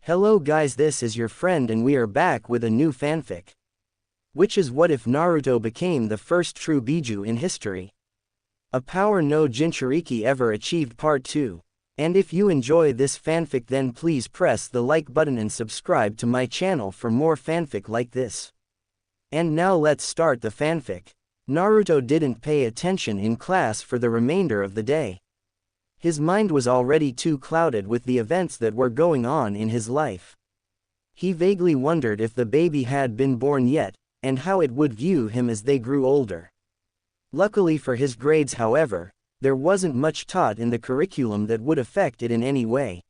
Hello guys, this is your friend and we are back with a new fanfic. Which is what if Naruto became the first true Bijuu in history? A power no Jinchuuriki ever achieved part 2. And if you enjoy this fanfic then please press the like button and subscribe to my channel for more fanfic like this. And now let's start the fanfic. Naruto didn't pay attention in class for the remainder of the day. His mind was already too clouded with the events that were going on in his life. He vaguely wondered if the baby had been born yet, and how it would view him as they grew older. Luckily for his grades, however, there wasn't much taught in the curriculum that would affect it in any way.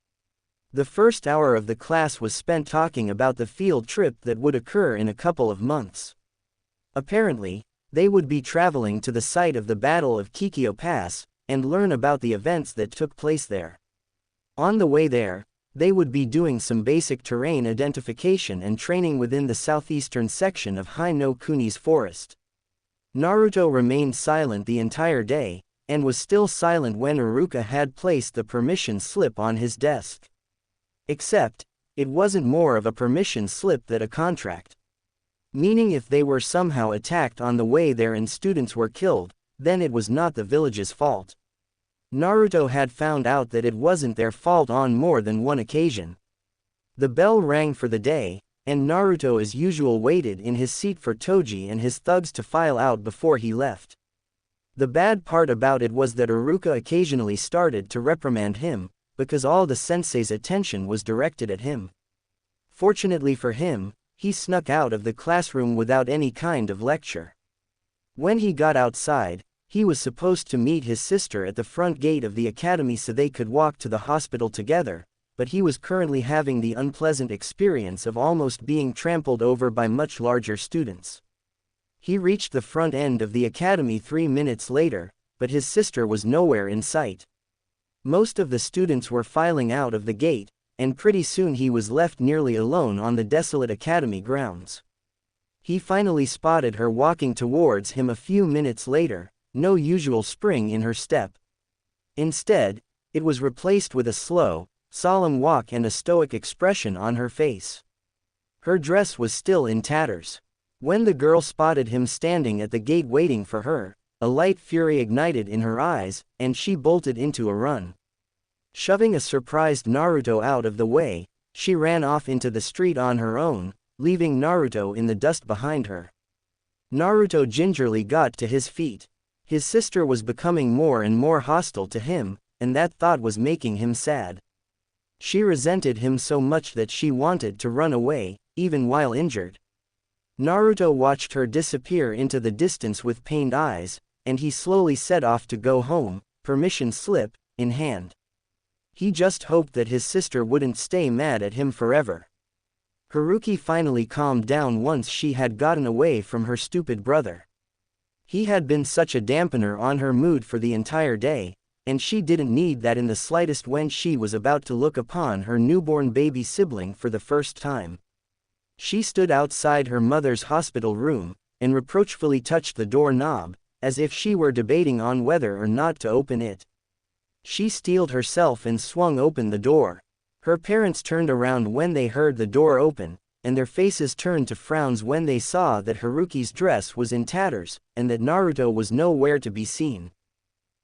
The first hour of the class was spent talking about the field trip that would occur in a couple of months. Apparently, they would be traveling to the site of the Battle of Kikyo Pass, and learn about the events that took place there. On the way there, they would be doing some basic terrain identification and training within the southeastern section of Hi-no Kuni's forest. Naruto remained silent the entire day, and was still silent when Iruka had placed the permission slip on his desk. Except, it wasn't more of a permission slip than a contract. Meaning if they were somehow attacked on the way there and students were killed, then it was not the village's fault. Naruto had found out that it wasn't their fault on more than one occasion. The bell rang for the day, and Naruto as usual waited in his seat for Toji and his thugs to file out before he left. The bad part about it was that Iruka occasionally started to reprimand him, because all the sensei's attention was directed at him. Fortunately for him, he snuck out of the classroom without any kind of lecture. When he got outside, he was supposed to meet his sister at the front gate of the academy so they could walk to the hospital together, but he was currently having the unpleasant experience of almost being trampled over by much larger students. He reached the front end of the academy 3 minutes later, but his sister was nowhere in sight. Most of the students were filing out of the gate, and pretty soon he was left nearly alone on the desolate academy grounds. He finally spotted her walking towards him a few minutes later, no usual spring in her step. Instead, it was replaced with a slow, solemn walk and a stoic expression on her face. Her dress was still in tatters. When the girl spotted him standing at the gate waiting for her, a light fury ignited in her eyes, and she bolted into a run. Shoving a surprised Naruto out of the way, she ran off into the street on her own, leaving Naruto in the dust behind her. Naruto gingerly got to his feet. His sister was becoming more and more hostile to him, and that thought was making him sad. She resented him so much that she wanted to run away, even while injured. Naruto watched her disappear into the distance with pained eyes, and he slowly set off to go home, permission slip in hand. He just hoped that his sister wouldn't stay mad at him forever. Haruki finally calmed down once she had gotten away from her stupid brother. He had been such a dampener on her mood for the entire day, and she didn't need that in the slightest when she was about to look upon her newborn baby sibling for the first time. She stood outside her mother's hospital room, and reproachfully touched the door knob, as if she were debating on whether or not to open it. She steeled herself and swung open the door. Her parents turned around when they heard the door open, and their faces turned to frowns when they saw that Haruki's dress was in tatters, and that Naruto was nowhere to be seen.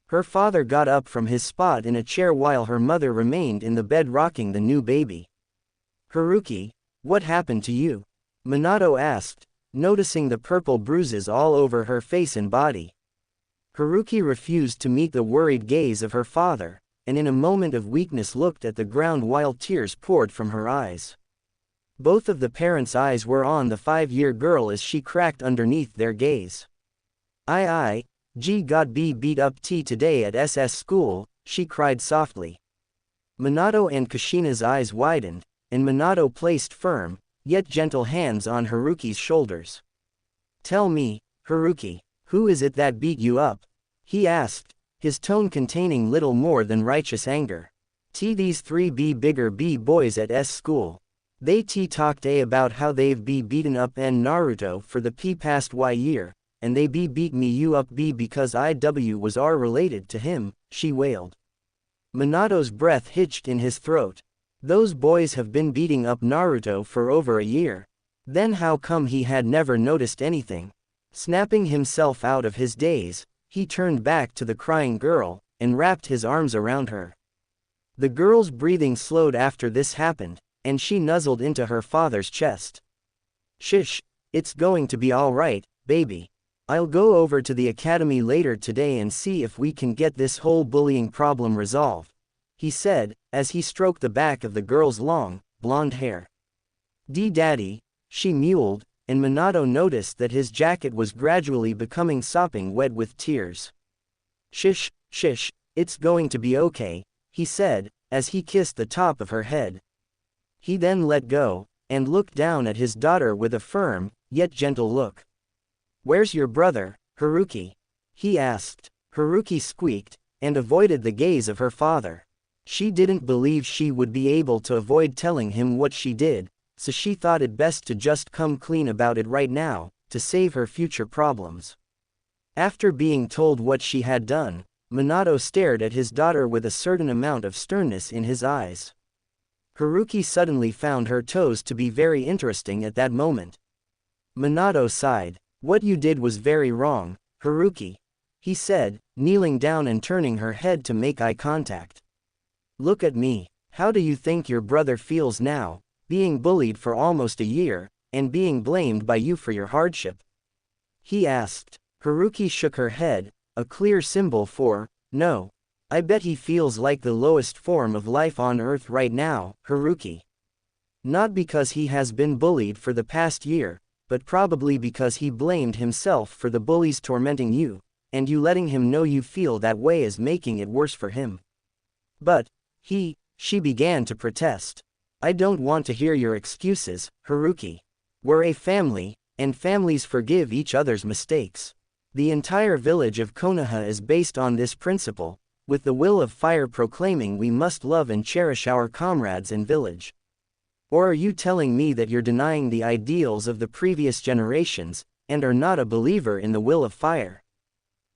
Her father got up from his spot in a chair while her mother remained in the bed rocking the new baby. "Haruki, what happened to you?" Minato asked, noticing the purple bruises all over her face and body. Haruki refused to meet the worried gaze of her father, and in a moment of weakness looked at the ground while tears poured from her eyes. Both of the parents' eyes were on the 5-year girl as she cracked underneath their gaze. G got beat up today at SS school," she cried softly. Minato and Kushina's eyes widened, and Minato placed firm, yet gentle hands on Haruki's shoulders. "Tell me, Haruki, who is it that beat you up?" he asked, his tone containing little more than righteous anger. "These 3 bigger boys at S school. They talked about how they've beaten up Naruto for the past year, and they beat me up because I was related to him," she wailed. Minato's breath hitched in his throat. Those boys have been beating up Naruto for over a year. Then how come he had never noticed anything? Snapping himself out of his daze, he turned back to the crying girl, and wrapped his arms around her. The girl's breathing slowed after this happened, and she nuzzled into her father's chest. Shish, it's going to be all right, baby. I'll go over to the academy later today and see if we can get this whole bullying problem resolved, he said, as he stroked the back of the girl's long, blonde hair. Daddy, she mewled, and Minato noticed that his jacket was gradually becoming sopping wet with tears. Shish, it's going to be okay, he said, as he kissed the top of her head. He then let go, and looked down at his daughter with a firm, yet gentle look. Where's your brother, Haruki? He asked. Haruki squeaked, and avoided the gaze of her father. She didn't believe she would be able to avoid telling him what she did, so she thought it best to just come clean about it right now, to save her future problems. After being told what she had done, Minato stared at his daughter with a certain amount of sternness in his eyes. Haruki suddenly found her toes to be very interesting at that moment. Minato sighed. What you did was very wrong, Haruki, he said, kneeling down and turning her head to make eye contact. Look at me. How do you think your brother feels now, being bullied for almost a year, and being blamed by you for your hardship? He asked. Haruki shook her head, a clear symbol for, no. I bet he feels like the lowest form of life on Earth right now, Haruki. Not because he has been bullied for the past year, but probably because he blamed himself for the bullies tormenting you, and you letting him know you feel that way is making it worse for him. But, she began to protest. I don't want to hear your excuses, Haruki. We're a family, and families forgive each other's mistakes. The entire village of Konoha is based on this principle, with the will of fire proclaiming we must love and cherish our comrades and village. Or are you telling me that you're denying the ideals of the previous generations, and are not a believer in the will of fire?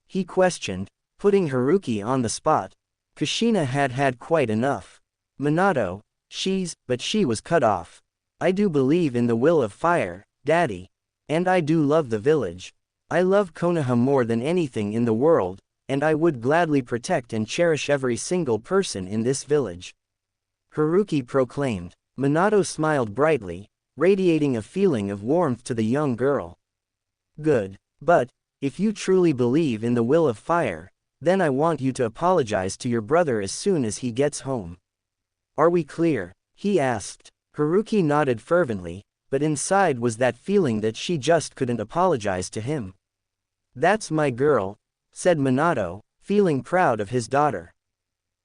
He questioned, putting Haruki on the spot. Kushina had had quite enough. Minato, but she was cut off. I do believe in the will of fire, Daddy. And I do love the village. I love Konoha more than anything in the world, and I would gladly protect and cherish every single person in this village. Haruki proclaimed. Minato smiled brightly, radiating a feeling of warmth to the young girl. Good. But, if you truly believe in the will of fire, then I want you to apologize to your brother as soon as he gets home. Are we clear? He asked. Haruki nodded fervently, but inside was that feeling that she just couldn't apologize to him. That's my girl, said Minato, feeling proud of his daughter.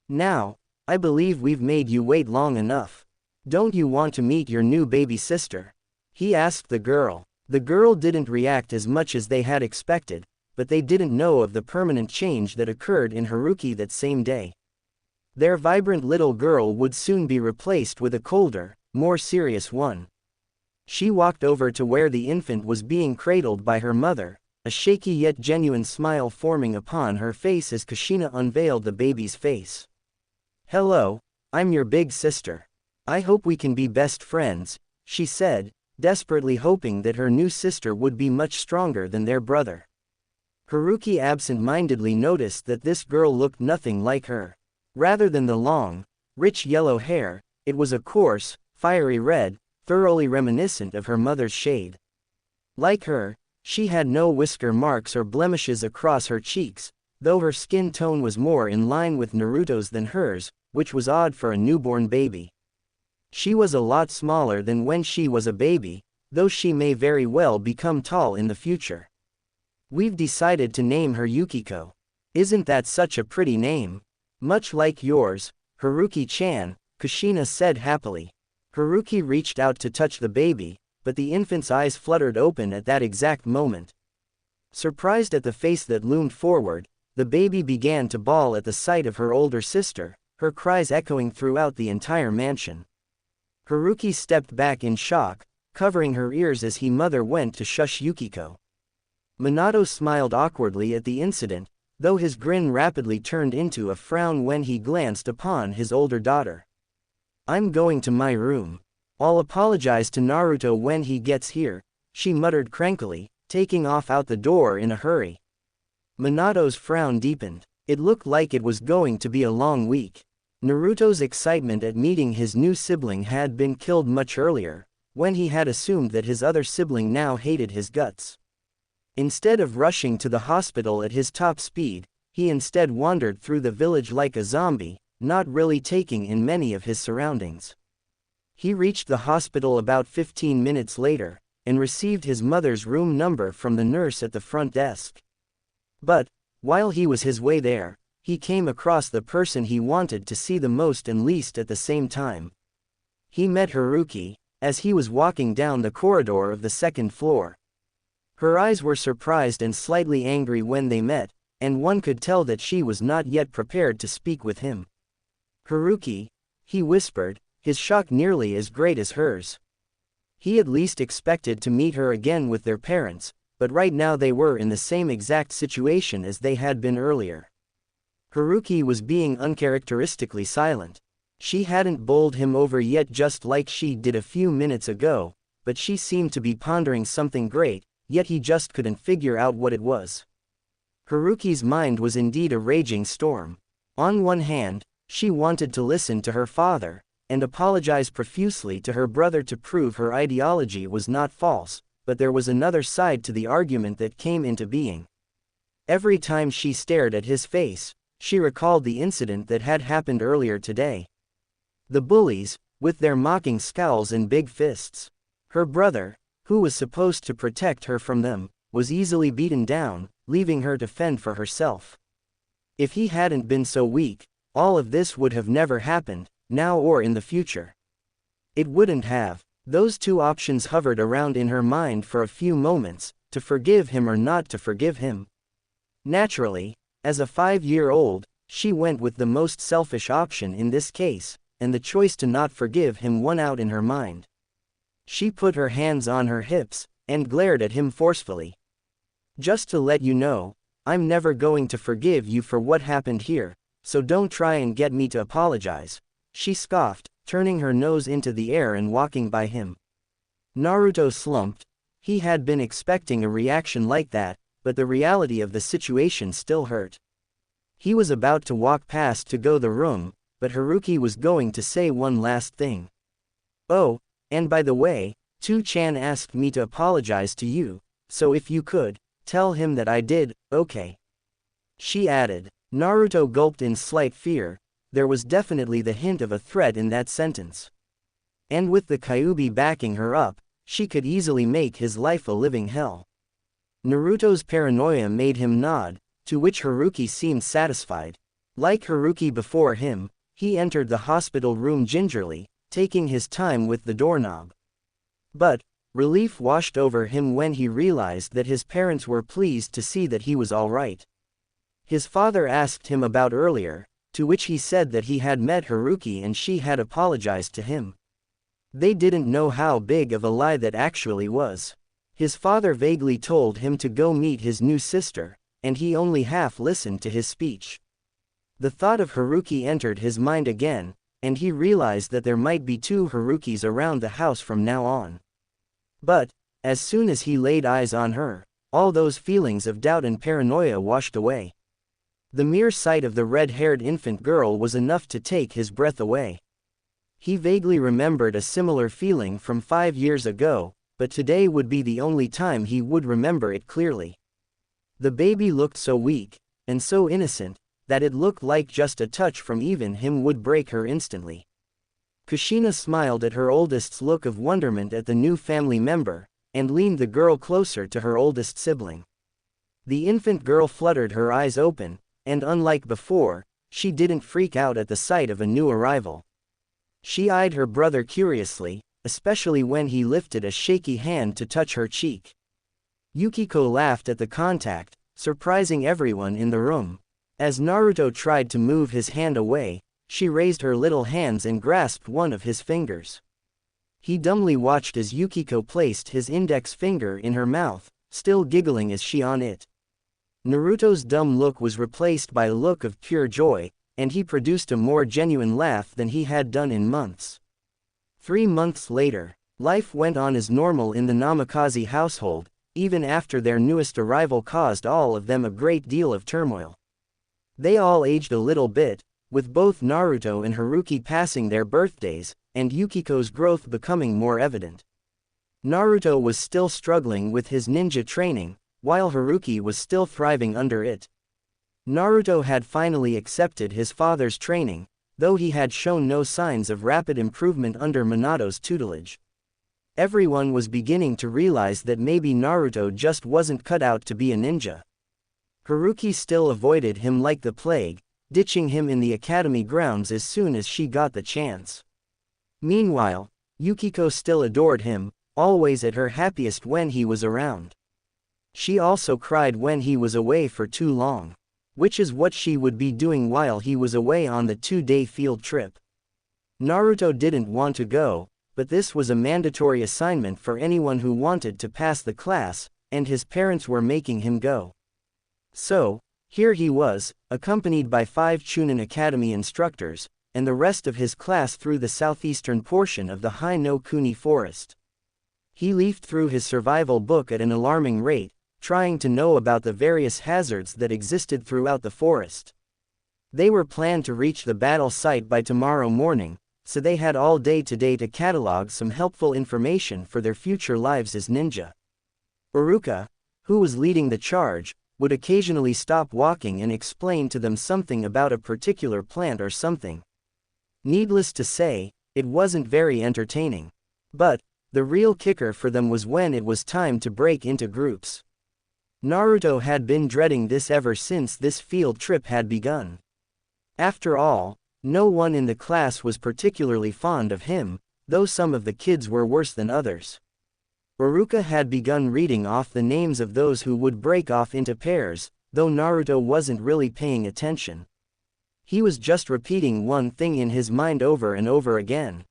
Now, I believe we've made you wait long enough. Don't you want to meet your new baby sister? He asked the girl. The girl didn't react as much as they had expected, but they didn't know of the permanent change that occurred in Haruki that same day. Their vibrant little girl would soon be replaced with a colder, more serious one. She walked over to where the infant was being cradled by her mother, a shaky yet genuine smile forming upon her face as Kushina unveiled the baby's face. Hello, I'm your big sister. I hope we can be best friends, she said, desperately hoping that her new sister would be much stronger than their brother. Haruki absent-mindedly noticed that this girl looked nothing like her. Rather than the long, rich yellow hair, it was a coarse, fiery red, thoroughly reminiscent of her mother's shade. Like her, she had no whisker marks or blemishes across her cheeks, though her skin tone was more in line with Naruto's than hers, which was odd for a newborn baby. She was a lot smaller than when she was a baby, though she may very well become tall in the future. We've decided to name her Yukiko. Isn't that such a pretty name? Much like yours, Haruki-chan, Kushina said happily. Haruki reached out to touch the baby, but the infant's eyes fluttered open at that exact moment. Surprised at the face that loomed forward, the baby began to bawl at the sight of her older sister, her cries echoing throughout the entire mansion. Haruki stepped back in shock, covering her ears as his mother went to shush Yukiko. Minato smiled awkwardly at the incident, though his grin rapidly turned into a frown when he glanced upon his older daughter. I'm going to my room. I'll apologize to Naruto when he gets here, she muttered crankily, taking off out the door in a hurry. Minato's frown deepened. It looked like it was going to be a long week. Naruto's excitement at meeting his new sibling had been killed much earlier, when he had assumed that his other sibling now hated his guts. Instead of rushing to the hospital at his top speed, he instead wandered through the village like a zombie, not really taking in many of his surroundings. He reached the hospital about 15 minutes later, and received his mother's room number from the nurse at the front desk. But, while he was his way there, he came across the person he wanted to see the most and least at the same time. He met Haruki, as he was walking down the corridor of the second floor. Her eyes were surprised and slightly angry when they met, and one could tell that she was not yet prepared to speak with him. "Haruki," he whispered, his shock nearly as great as hers. He at least expected to meet her again with their parents, but right now they were in the same exact situation as they had been earlier. Haruki was being uncharacteristically silent. She hadn't bowled him over yet just like she did a few minutes ago, but she seemed to be pondering something great, yet he just couldn't figure out what it was. Haruki's mind was indeed a raging storm. On one hand, she wanted to listen to her father, and apologize profusely to her brother to prove her ideology was not false, but there was another side to the argument that came into being. Every time she stared at his face, she recalled the incident that had happened earlier today. The bullies, with their mocking scowls and big fists. Her brother, who was supposed to protect her from them, was easily beaten down, leaving her to fend for herself. If he hadn't been so weak, all of this would have never happened, now or in the future. It wouldn't have. Those two options hovered around in her mind for a few moments, to forgive him or not to forgive him. Naturally, as a 5-year-old, she went with the most selfish option in this case, and the choice to not forgive him won out in her mind. She put her hands on her hips, and glared at him forcefully. "Just to let you know, I'm never going to forgive you for what happened here, so don't try and get me to apologize," she scoffed, turning her nose into the air and walking by him. Naruto slumped. He had been expecting a reaction like that, but the reality of the situation still hurt. He was about to walk past to go the room, but Haruki was going to say one last thing. "Oh, and by the way, Tu-chan asked me to apologize to you, so if you could, tell him that I did, okay?" she added. Naruto gulped in slight fear. There was definitely the hint of a threat in that sentence. And with the Kyuubi backing her up, she could easily make his life a living hell. Naruto's paranoia made him nod, to which Haruki seemed satisfied. Like Haruki before him, he entered the hospital room gingerly, taking his time with the doorknob. But, relief washed over him when he realized that his parents were pleased to see that he was all right. His father asked him about earlier, to which he said that he had met Haruki and she had apologized to him. They didn't know how big of a lie that actually was. His father vaguely told him to go meet his new sister, and he only half listened to his speech. The thought of Haruki entered his mind again, and he realized that there might be 2 Harukis around the house from now on. But, as soon as he laid eyes on her, all those feelings of doubt and paranoia washed away. The mere sight of the red-haired infant girl was enough to take his breath away. He vaguely remembered a similar feeling from 5 years ago, but today would be the only time he would remember it clearly. The baby looked so weak, and so innocent, that it looked like just a touch from even him would break her instantly. Kushina smiled at her oldest's look of wonderment at the new family member, and leaned the girl closer to her oldest sibling. The infant girl fluttered her eyes open, and unlike before, she didn't freak out at the sight of a new arrival. She eyed her brother curiously, especially when he lifted a shaky hand to touch her cheek. Yukiko laughed at the contact, surprising everyone in the room. As Naruto tried to move his hand away, she raised her little hands and grasped one of his fingers. He dumbly watched as Yukiko placed his index finger in her mouth, still giggling as she on it. Naruto's dumb look was replaced by a look of pure joy, and he produced a more genuine laugh than he had done in months. 3 months later, life went on as normal in the Namikaze household, even after their newest arrival caused all of them a great deal of turmoil. They all aged a little bit, with both Naruto and Haruki passing their birthdays, and Yukiko's growth becoming more evident. Naruto was still struggling with his ninja training, while Haruki was still thriving under it. Naruto had finally accepted his father's training, though he had shown no signs of rapid improvement under Minato's tutelage. Everyone was beginning to realize that maybe Naruto just wasn't cut out to be a ninja. Haruki still avoided him like the plague, ditching him in the academy grounds as soon as she got the chance. Meanwhile, Yukiko still adored him, always at her happiest when he was around. She also cried when he was away for too long, which is what she would be doing while he was away on the 2-day field trip. Naruto didn't want to go, but this was a mandatory assignment for anyone who wanted to pass the class, and his parents were making him go. So, here he was, accompanied by 5 Chunin Academy instructors, and the rest of his class through the southeastern portion of the Hai no Kuni forest. He leafed through his survival book at an alarming rate, trying to know about the various hazards that existed throughout the forest. They were planned to reach the battle site by tomorrow morning, so they had all day today to catalog some helpful information for their future lives as ninja. Uruka, who was leading the charge, would occasionally stop walking and explain to them something about a particular plant or something. Needless to say, it wasn't very entertaining. But the real kicker for them was when it was time to break into groups. Naruto had been dreading this ever since this field trip had begun. After all, no one in the class was particularly fond of him, though some of the kids were worse than others. Uruka had begun reading off the names of those who would break off into pairs, though Naruto wasn't really paying attention. He was just repeating one thing in his mind over and over again.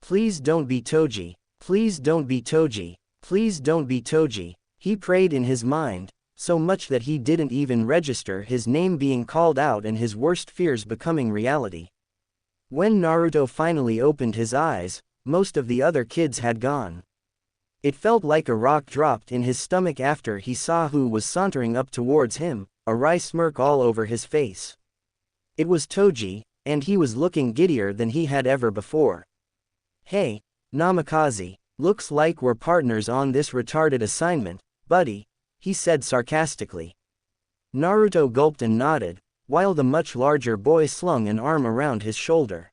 Please don't be Toji. Please don't be Toji. Please don't be Toji. He prayed in his mind, so much that he didn't even register his name being called out and his worst fears becoming reality. When Naruto finally opened his eyes, most of the other kids had gone. It felt like a rock dropped in his stomach after he saw who was sauntering up towards him, a wry smirk all over his face. It was Toji, and he was looking giddier than he had ever before. Hey, Namikaze, looks like we're partners on this retarded assignment, buddy, he said sarcastically. Naruto gulped and nodded, while the much larger boy slung an arm around his shoulder.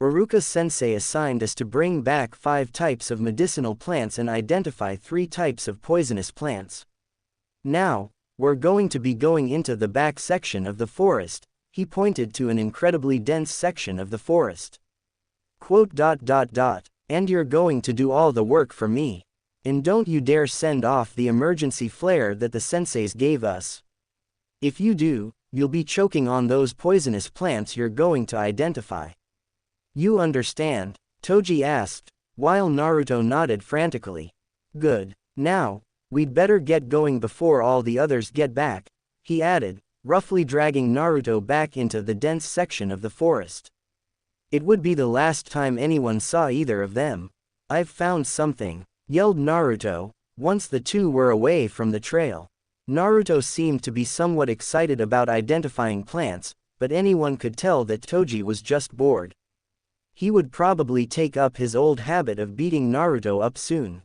Uruka-sensei assigned us to bring back 5 types of medicinal plants and identify 3 types of poisonous plants. Now, we're going to be going into the back section of the forest, he pointed to an incredibly dense section of the forest. Quote, and you're going to do all the work for me. And don't you dare send off the emergency flare that the senseis gave us. If you do, you'll be choking on those poisonous plants you're going to identify. You understand? Toji asked, while Naruto nodded frantically. Good. Now, we'd better get going before all the others get back, he added, roughly dragging Naruto back into the dense section of the forest. It would be the last time anyone saw either of them. I've found something, yelled Naruto, once the two were away from the trail. Naruto seemed to be somewhat excited about identifying plants, but anyone could tell that Toji was just bored. He would probably take up his old habit of beating Naruto up soon.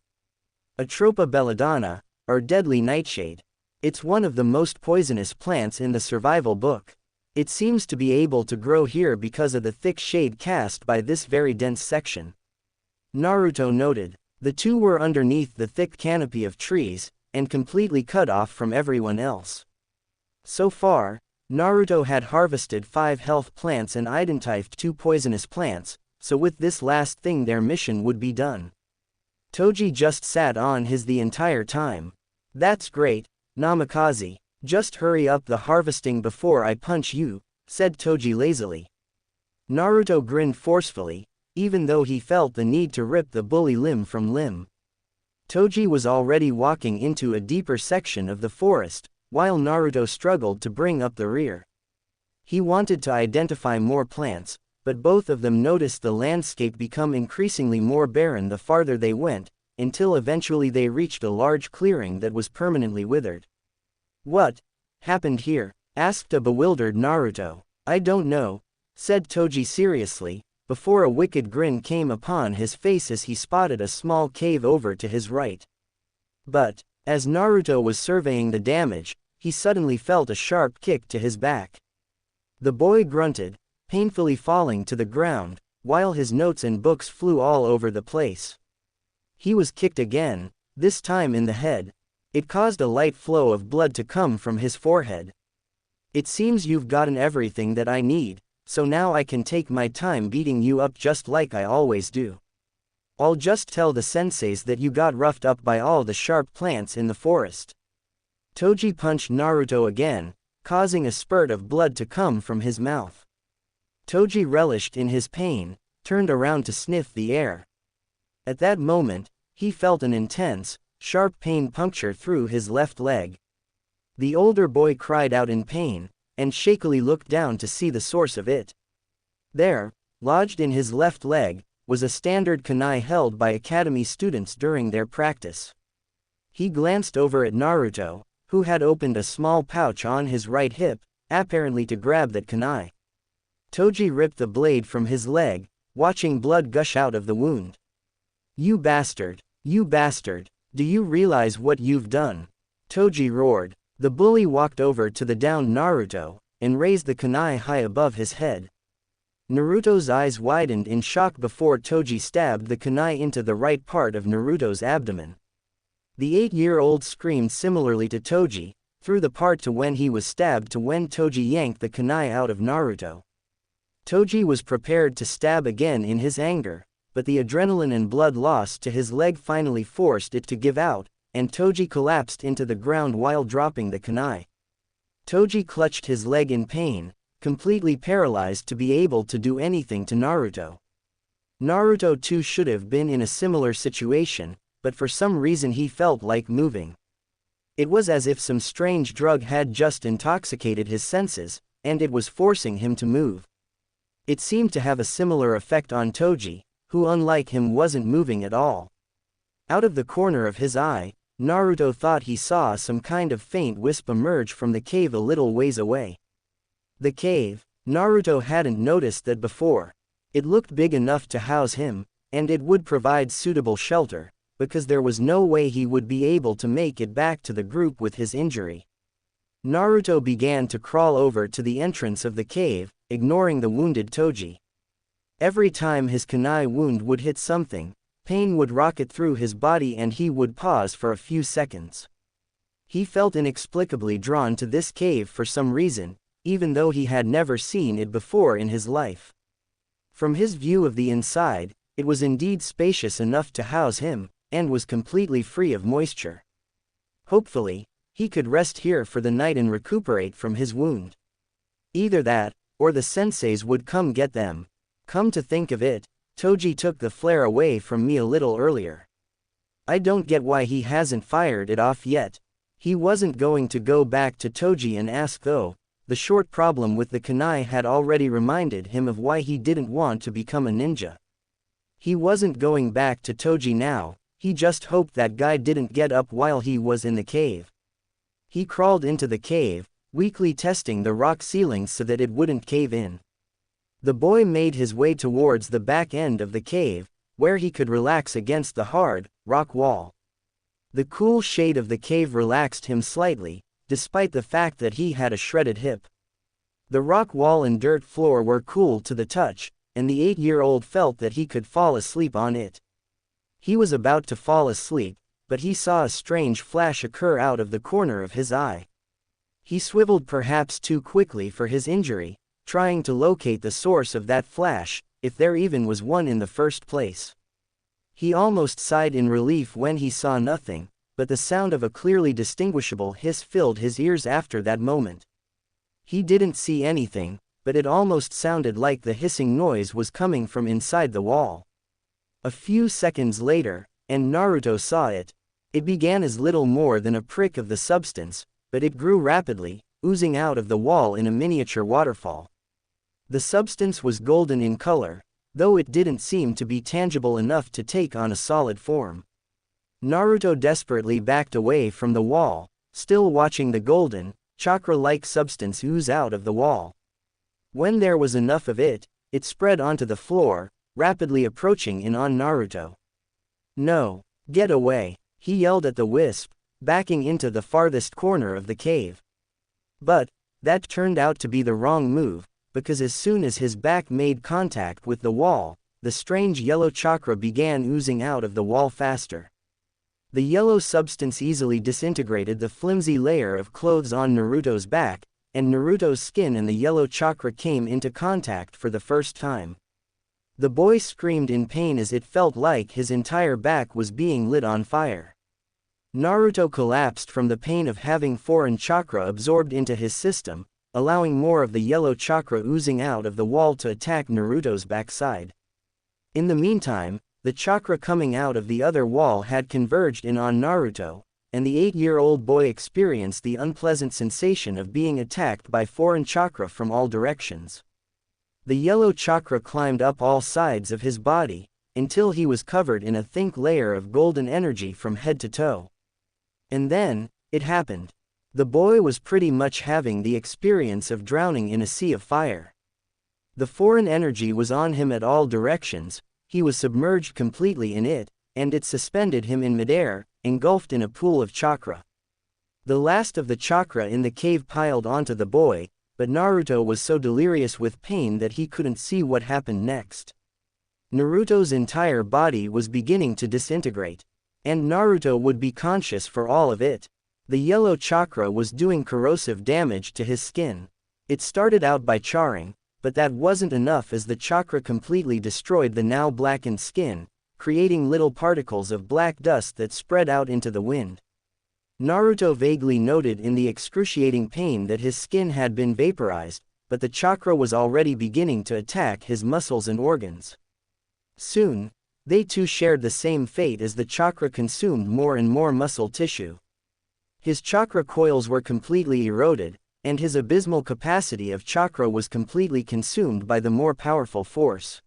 Atropa belladonna, or deadly nightshade. It's one of the most poisonous plants in the survival book. It seems to be able to grow here because of the thick shade cast by this very dense section. Naruto noted. The two were underneath the thick canopy of trees, and completely cut off from everyone else. So far, Naruto had harvested 5 health plants and identified 2 poisonous plants, so with this last thing their mission would be done. Toji just sat on his the entire time. That's great, Namikaze, just hurry up the harvesting before I punch you, said Toji lazily. Naruto grinned forcefully, even though he felt the need to rip the bully limb from limb. Toji was already walking into a deeper section of the forest, while Naruto struggled to bring up the rear. He wanted to identify more plants, but both of them noticed the landscape become increasingly more barren the farther they went, until eventually they reached a large clearing that was permanently withered. "What happened here?" asked a bewildered Naruto. "I don't know," said Toji seriously, before a wicked grin came upon his face as he spotted a small cave over to his right. But, as Naruto was surveying the damage, he suddenly felt a sharp kick to his back. The boy grunted, painfully falling to the ground, while his notes and books flew all over the place. He was kicked again, this time in the head. It caused a light flow of blood to come from his forehead. "It seems you've gotten everything that I need, so now I can take my time beating you up just like I always do. I'll just tell the senseis that you got roughed up by all the sharp plants in the forest." Toji punched Naruto again, causing a spurt of blood to come from his mouth. Toji relished in his pain, turned around to sniff the air. At that moment, he felt an intense, sharp pain puncture through his left leg. The older boy cried out in pain, and shakily looked down to see the source of it. There, lodged in his left leg, was a standard kunai held by academy students during their practice. He glanced over at Naruto, who had opened a small pouch on his right hip, apparently to grab that kunai. Toji ripped the blade from his leg, watching blood gush out of the wound. "You bastard! You bastard! Do you realize what you've done?" Toji roared. The bully walked over to the downed Naruto, and raised the kunai high above his head. Naruto's eyes widened in shock before Toji stabbed the kunai into the right part of Naruto's abdomen. The 8-year-old screamed similarly to Toji, through the part to when he was stabbed to when Toji yanked the kunai out of Naruto. Toji was prepared to stab again in his anger, but the adrenaline and blood lost to his leg finally forced it to give out, and Toji collapsed into the ground while dropping the kunai. Toji clutched his leg in pain, completely paralyzed to be able to do anything to Naruto. Naruto too should have been in a similar situation, but for some reason he felt like moving. It was as if some strange drug had just intoxicated his senses, and it was forcing him to move. It seemed to have a similar effect on Toji, who unlike him wasn't moving at all. Out of the corner of his eye, Naruto thought he saw some kind of faint wisp emerge from the cave a little ways away. The cave, Naruto hadn't noticed that before. It looked big enough to house him, and it would provide suitable shelter, because there was no way he would be able to make it back to the group with his injury. Naruto began to crawl over to the entrance of the cave, ignoring the wounded Toji. Every time his kunai wound would hit something, pain would rocket through his body and he would pause for a few seconds. He felt inexplicably drawn to this cave for some reason, even though he had never seen it before in his life. From his view of the inside, it was indeed spacious enough to house him, and was completely free of moisture. Hopefully, he could rest here for the night and recuperate from his wound. Either that, or the senseis would come get them. Come to think of it, Toji took the flare away from me a little earlier. I don't get why he hasn't fired it off yet. He wasn't going to go back to Toji and ask though. The short problem with the kunai had already reminded him of why he didn't want to become a ninja. He wasn't going back to Toji now, he just hoped that guy didn't get up while he was in the cave. He crawled into the cave, weakly testing the rock ceiling so that it wouldn't cave in. The boy made his way towards the back end of the cave, where he could relax against the hard, rock wall. The cool shade of the cave relaxed him slightly, despite the fact that he had a shredded hip. The rock wall and dirt floor were cool to the touch, and the 8-year-old felt that he could fall asleep on it. He was about to fall asleep, but he saw a strange flash occur out of the corner of his eye. He swiveled perhaps too quickly for his injury, trying to locate the source of that flash, if there even was one in the first place. He almost sighed in relief when he saw nothing, but the sound of a clearly distinguishable hiss filled his ears after that moment. He didn't see anything, but it almost sounded like the hissing noise was coming from inside the wall. A few seconds later, and Naruto saw it. It began as little more than a prick of the substance, but it grew rapidly, oozing out of the wall in a miniature waterfall. The substance was golden in color, though it didn't seem to be tangible enough to take on a solid form. Naruto desperately backed away from the wall, still watching the golden, chakra-like substance ooze out of the wall. When there was enough of it, it spread onto the floor, rapidly approaching in on Naruto. "No, get away," he yelled at the wisp, backing into the farthest corner of the cave. But that turned out to be the wrong move, because as soon as his back made contact with the wall, the strange yellow chakra began oozing out of the wall faster. The yellow substance easily disintegrated the flimsy layer of clothes on Naruto's back, and Naruto's skin and the yellow chakra came into contact for the first time. The boy screamed in pain as it felt like his entire back was being lit on fire. Naruto collapsed from the pain of having foreign chakra absorbed into his system, allowing more of the yellow chakra oozing out of the wall to attack Naruto's backside. In the meantime, the chakra coming out of the other wall had converged in on Naruto, and the 8-year-old boy experienced the unpleasant sensation of being attacked by foreign chakra from all directions. The yellow chakra climbed up all sides of his body, until he was covered in a thick layer of golden energy from head to toe. And then, it happened. The boy was pretty much having the experience of drowning in a sea of fire. The foreign energy was on him at all directions, he was submerged completely in it, and it suspended him in midair, engulfed in a pool of chakra. The last of the chakra in the cave piled onto the boy, but Naruto was so delirious with pain that he couldn't see what happened next. Naruto's entire body was beginning to disintegrate. And Naruto would be conscious for all of it. The yellow chakra was doing corrosive damage to his skin. It started out by charring, but that wasn't enough as the chakra completely destroyed the now blackened skin, creating little particles of black dust that spread out into the wind. Naruto vaguely noted in the excruciating pain that his skin had been vaporized, but the chakra was already beginning to attack his muscles and organs. Soon, they too shared the same fate as the chakra consumed more and more muscle tissue. His chakra coils were completely eroded, and his abysmal capacity of chakra was completely consumed by the more powerful force.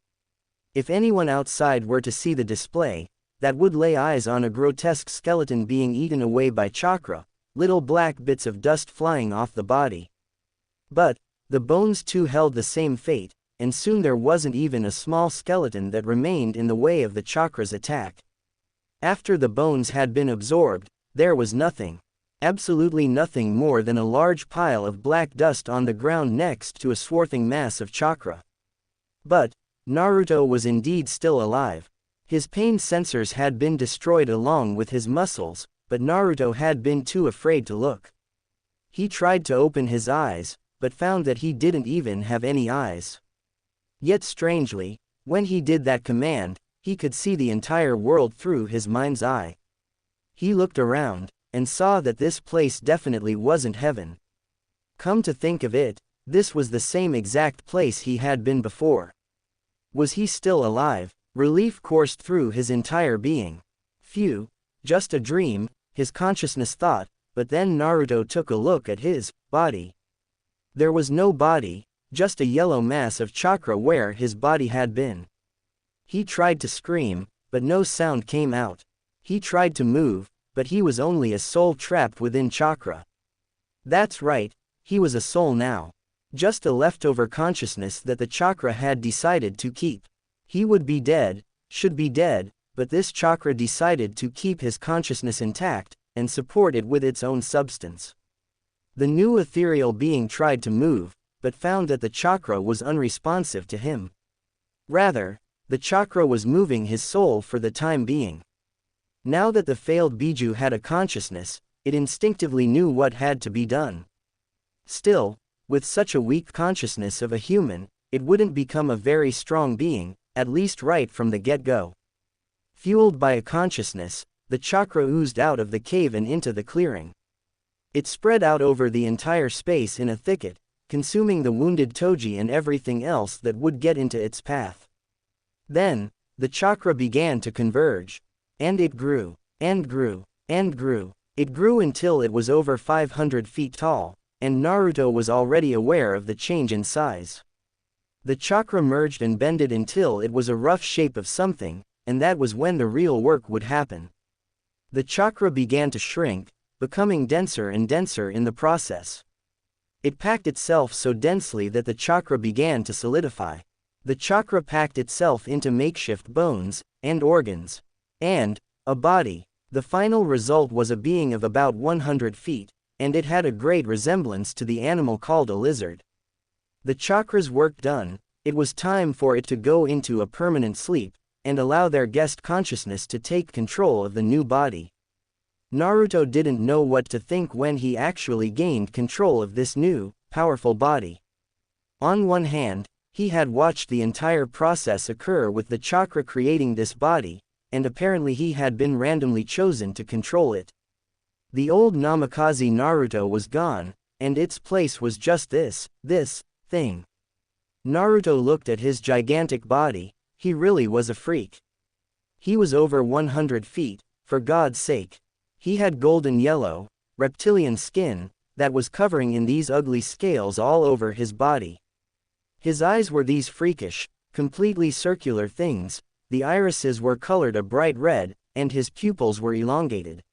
If anyone outside were to see the display, that would lay eyes on a grotesque skeleton being eaten away by chakra, little black bits of dust flying off the body. But the bones too held the same fate, and soon there wasn't even a small skeleton that remained in the way of the chakra's attack. After the bones had been absorbed, there was nothing. Absolutely nothing more than a large pile of black dust on the ground next to a swarthing mass of chakra. But Naruto was indeed still alive. His pain sensors had been destroyed along with his muscles, but Naruto had been too afraid to look. He tried to open his eyes, but found that he didn't even have any eyes. Yet strangely, when he did that command, he could see the entire world through his mind's eye. He looked around, and saw that this place definitely wasn't heaven. Come to think of it, this was the same exact place he had been before. Was he still alive? Relief coursed through his entire being. Phew, just a dream, his consciousness thought, but then Naruto took a look at his body. There was no body, just a yellow mass of chakra where his body had been. He tried to scream, but no sound came out. He tried to move, but he was only a soul trapped within chakra. That's right, he was a soul now. Just a leftover consciousness that the chakra had decided to keep. He would be dead, should be dead, but this chakra decided to keep his consciousness intact, and support it with its own substance. The new ethereal being tried to move, but found that the chakra was unresponsive to him. Rather, the chakra was moving his soul for the time being. Now that the failed Bijuu had a consciousness, it instinctively knew what had to be done. Still, with such a weak consciousness of a human, it wouldn't become a very strong being, at least right from the get-go. Fueled by a consciousness, the chakra oozed out of the cave and into the clearing. It spread out over the entire space in a thicket, consuming the wounded Toji and everything else that would get into its path. Then, the chakra began to converge. And it grew, and grew, and grew. It grew until it was over 500 feet tall, and Naruto was already aware of the change in size. The chakra merged and bended until it was a rough shape of something, and that was when the real work would happen. The chakra began to shrink, becoming denser and denser in the process. It packed itself so densely that the chakra began to solidify. The chakra packed itself into makeshift bones, and organs, and a body. The final result was a being of about 100 feet, and it had a great resemblance to the animal called a lizard. The chakra's work done, it was time for it to go into a permanent sleep, and allow their guest consciousness to take control of the new body. Naruto didn't know what to think when he actually gained control of this new, powerful body. On one hand, he had watched the entire process occur with the chakra creating this body, and apparently he had been randomly chosen to control it. The old Namikaze Naruto was gone, and its place was just this thing. Naruto looked at his gigantic body. He really was a freak. He was over 100 feet, for God's sake. He had golden yellow, reptilian skin, that was covering in these ugly scales all over his body. His eyes were these freakish, completely circular things, the irises were colored a bright red, and his pupils were elongated.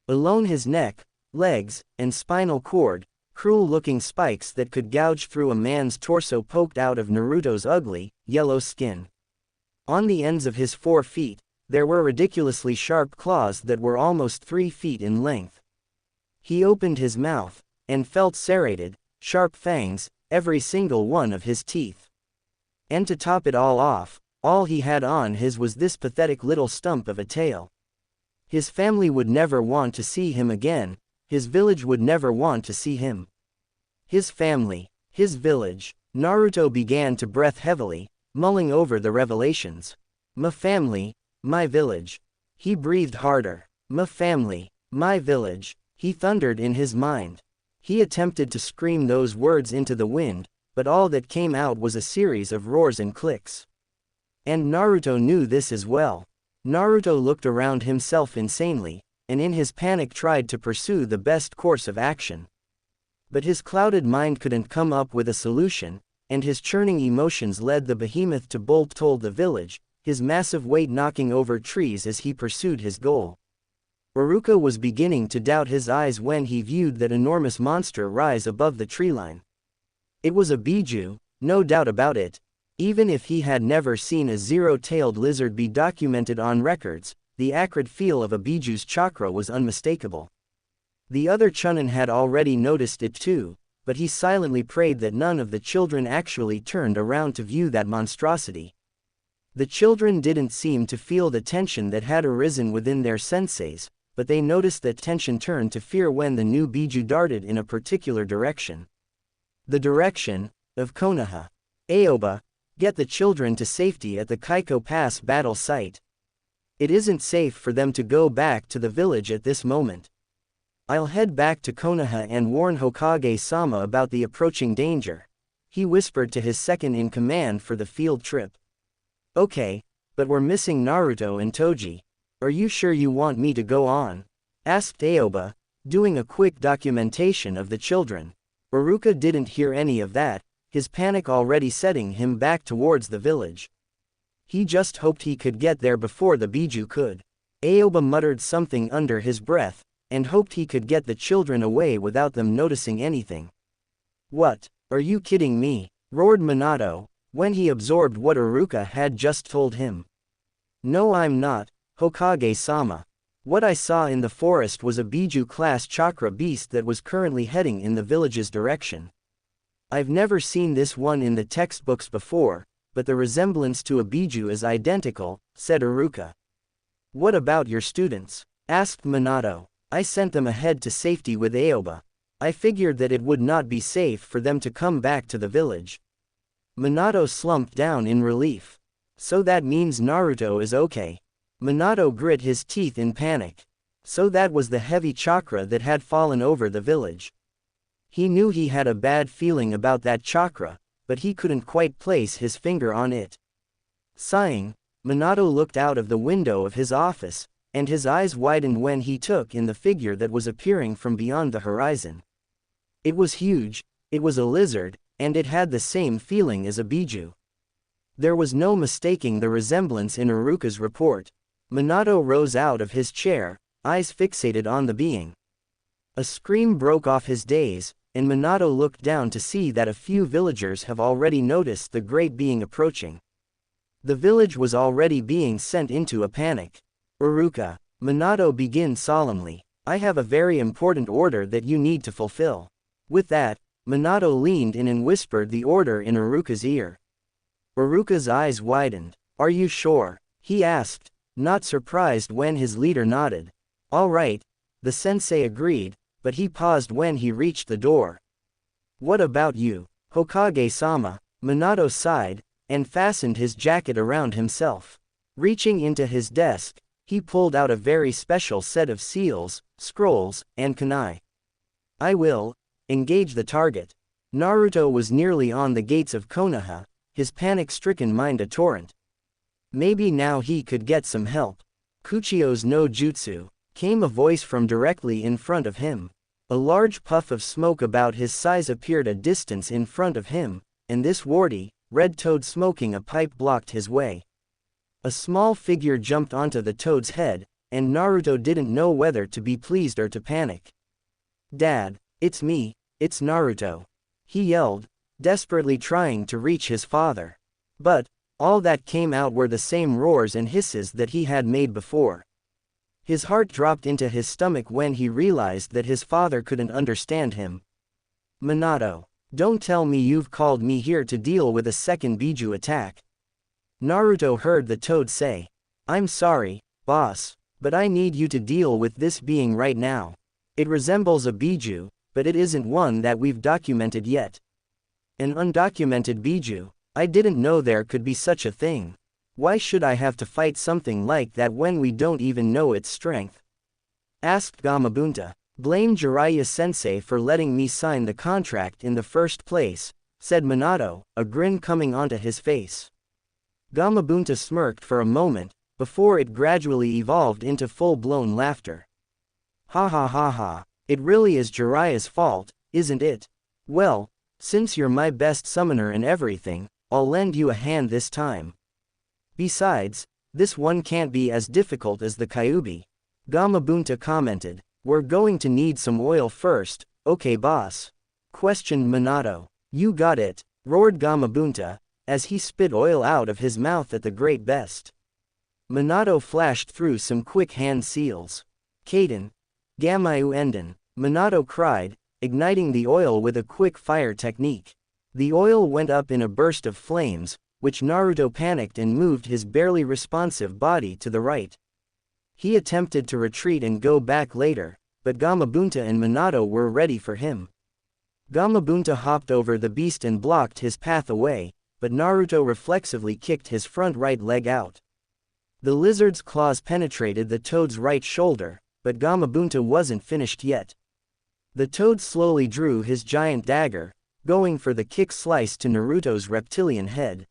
Alone his neck, legs, and spinal cord, cruel-looking spikes that could gouge through a man's torso poked out of Naruto's ugly, yellow skin. On the ends of his 4 feet, there were ridiculously sharp claws that were almost 3 feet in length. He opened his mouth, and felt serrated, sharp fangs, every single one of his teeth. And to top it all off, all he had on his was this pathetic little stump of a tail. His family would never want to see him again, his village would never want to see him. His family, his village. Naruto began to breathe heavily, mulling over the revelations. My family, my village. He breathed harder. My family, my village. He thundered in his mind. He attempted to scream those words into the wind, but all that came out was a series of roars and clicks. And Naruto knew this as well. Naruto looked around himself insanely, and in his panic tried to pursue the best course of action. But his clouded mind couldn't come up with a solution, and his churning emotions led the behemoth to bolt toward the village, his massive weight knocking over trees as he pursued his goal. Iruka was beginning to doubt his eyes when he viewed that enormous monster rise above the treeline. It was a Bijuu, no doubt about it. Even if he had never seen a zero-tailed lizard be documented on records, the acrid feel of a Bijuu's chakra was unmistakable. The other Chunin had already noticed it too, but he silently prayed that none of the children actually turned around to view that monstrosity. The children didn't seem to feel the tension that had arisen within their senseis, but they noticed that tension turned to fear when the new Bijuu darted in a particular direction. The direction of Konoha. Aoba, get the children to safety at the Kaiko Pass battle site. It isn't safe for them to go back to the village at this moment. I'll head back to Konoha and warn Hokage-sama about the approaching danger, he whispered to his second-in-command for the field trip. Okay, but we're missing Naruto and Toji. Are you sure you want me to go on? Asked Aoba, doing a quick documentation of the children. Iruka didn't hear any of that, his panic already setting him back towards the village. He just hoped he could get there before the Bijuu could. Aoba muttered something under his breath, and hoped he could get the children away without them noticing anything. What, are you kidding me? Roared Minato, when he absorbed what Iruka had just told him. No, I'm not, Hokage-sama. What I saw in the forest was a Bijuu-class chakra beast that was currently heading in the village's direction. I've never seen this one in the textbooks before, but the resemblance to a Bijuu is identical, said Iruka. What about your students? Asked Minato. I sent them ahead to safety with Aoba. I figured that it would not be safe for them to come back to the village. Minato slumped down in relief. So that means Naruto is okay. Minato grit his teeth in panic. So that was the heavy chakra that had fallen over the village. He knew he had a bad feeling about that chakra, but he couldn't quite place his finger on it. Sighing, Minato looked out of the window of his office, and his eyes widened when he took in the figure that was appearing from beyond the horizon. It was huge, it was a lizard, and it had the same feeling as a Bijuu. There was no mistaking the resemblance in Iruka's report. Minato rose out of his chair, eyes fixated on the being. A scream broke off his daze, and Minato looked down to see that a few villagers have already noticed the great being approaching. The village was already being sent into a panic. Iruka, Minato began solemnly. I have a very important order that you need to fulfill. With that, Minato leaned in and whispered the order in Iruka's ear. Iruka's eyes widened. Are you sure? He asked, not surprised when his leader nodded. All right, the sensei agreed, but he paused when he reached the door. What about you, Hokage-sama? Minato sighed, and fastened his jacket around himself. Reaching into his desk, he pulled out a very special set of seals, scrolls, and kunai. I will engage the target. Naruto was nearly on the gates of Konoha, his panic-stricken mind a torrent. Maybe now he could get some help. Kuchio's no jutsu, came a voice from directly in front of him. A large puff of smoke about his size appeared a distance in front of him, and this warty, red toad smoking a pipe blocked his way. A small figure jumped onto the toad's head, and Naruto didn't know whether to be pleased or to panic. Dad, it's me, it's Naruto. He yelled, desperately trying to reach his father. But all that came out were the same roars and hisses that he had made before. His heart dropped into his stomach when he realized that his father couldn't understand him. Minato, don't tell me you've called me here to deal with a second Bijuu attack. Naruto heard the toad say. I'm sorry, boss, but I need you to deal with this being right now. It resembles a Bijuu, but it isn't one that we've documented yet. An undocumented Bijuu? I didn't know there could be such a thing. Why should I have to fight something like that when we don't even know its strength? Asked Gamabunta. Blame Jiraiya-sensei for letting me sign the contract in the first place, said Minato, a grin coming onto his face. Gamabunta smirked for a moment, before it gradually evolved into full-blown laughter. Ha ha ha ha, it really is Jiraiya's fault, isn't it? Well, since you're my best summoner and everything, I'll lend you a hand this time. Besides, this one can't be as difficult as the Kyuubi. Gamabunta commented. We're going to need some oil first, okay boss? Questioned Minato. You got it, roared Gamabunta, as he spit oil out of his mouth at the great best. Minato flashed through some quick hand seals. Kaden. Gamaiu Enden, Minato cried, igniting the oil with a quick fire technique. The oil went up in a burst of flames, which Naruto panicked and moved his barely responsive body to the right. He attempted to retreat and go back later, but Gamabunta and Minato were ready for him. Gamabunta hopped over the beast and blocked his path away, but Naruto reflexively kicked his front right leg out. The lizard's claws penetrated the toad's right shoulder, but Gamabunta wasn't finished yet. The toad slowly drew his giant dagger, going for the kick slice to Naruto's reptilian head.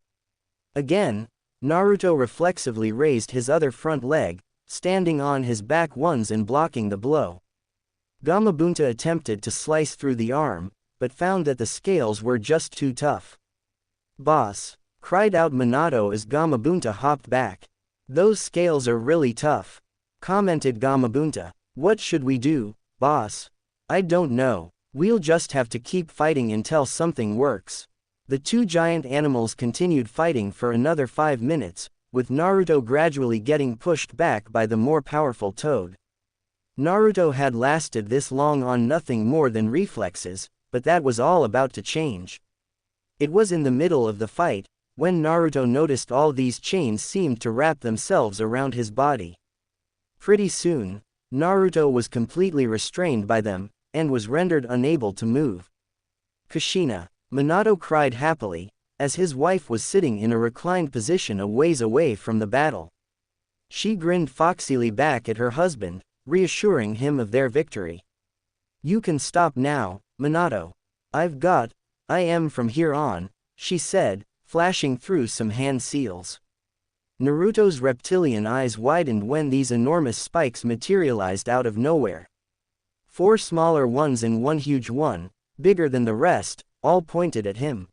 Again, Naruto reflexively raised his other front leg, standing on his back once and blocking the blow. Gamabunta attempted to slice through the arm, but found that the scales were just too tough. Boss, cried out Minato as Gamabunta hopped back. Those scales are really tough, commented Gamabunta. What should we do, boss? I don't know. We'll just have to keep fighting until something works. The two giant animals continued fighting for another 5 minutes, with Naruto gradually getting pushed back by the more powerful toad. Naruto had lasted this long on nothing more than reflexes, but that was all about to change. It was in the middle of the fight, when Naruto noticed all these chains seemed to wrap themselves around his body. Pretty soon, Naruto was completely restrained by them, and was rendered unable to move. Kushina, Minato cried happily, as his wife was sitting in a reclined position a ways away from the battle. She grinned foxily back at her husband, reassuring him of their victory. You can stop now, Minato. I am from here on, she said, flashing through some hand seals. Naruto's reptilian eyes widened when these enormous spikes materialized out of nowhere. 4 smaller ones and 1 huge one, bigger than the rest, all pointed at him.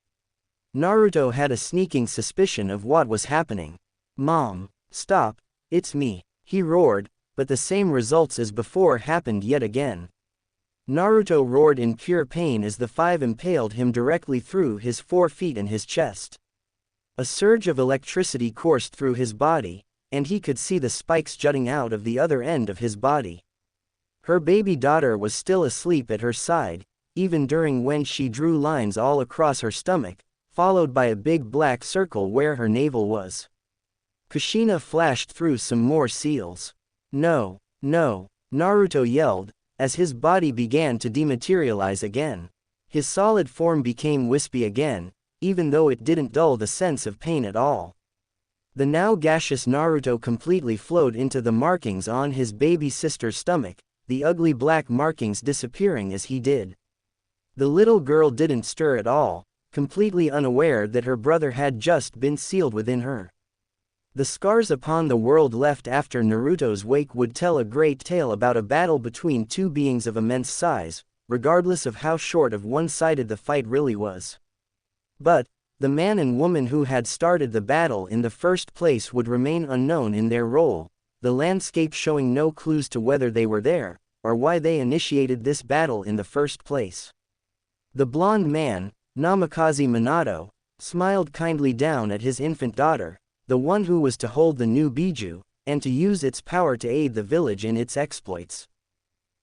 Naruto had a sneaking suspicion of what was happening. "Mom, stop, it's me," he roared, but the same results as before happened yet again. Naruto roared in pure pain as the five impaled him directly through his 4 feet and his chest. A surge of electricity coursed through his body, and he could see the spikes jutting out of the other end of his body. Her baby daughter was still asleep at her side, even during when she drew lines all across her stomach, followed by a big black circle where her navel was. Kushina flashed through some more seals. "No, no," Naruto yelled, as his body began to dematerialize again. His solid form became wispy again, even though it didn't dull the sense of pain at all. The now gaseous Naruto completely flowed into the markings on his baby sister's stomach, the ugly black markings disappearing as he did. The little girl didn't stir at all, completely unaware that her brother had just been sealed within her. The scars upon the world left after Naruto's wake would tell a great tale about a battle between two beings of immense size, regardless of how short of one-sided the fight really was. But the man and woman who had started the battle in the first place would remain unknown in their role, the landscape showing no clues to whether they were there, or why they initiated this battle in the first place. The blonde man, Namikaze Minato, smiled kindly down at his infant daughter, the one who was to hold the new Bijuu, and to use its power to aid the village in its exploits.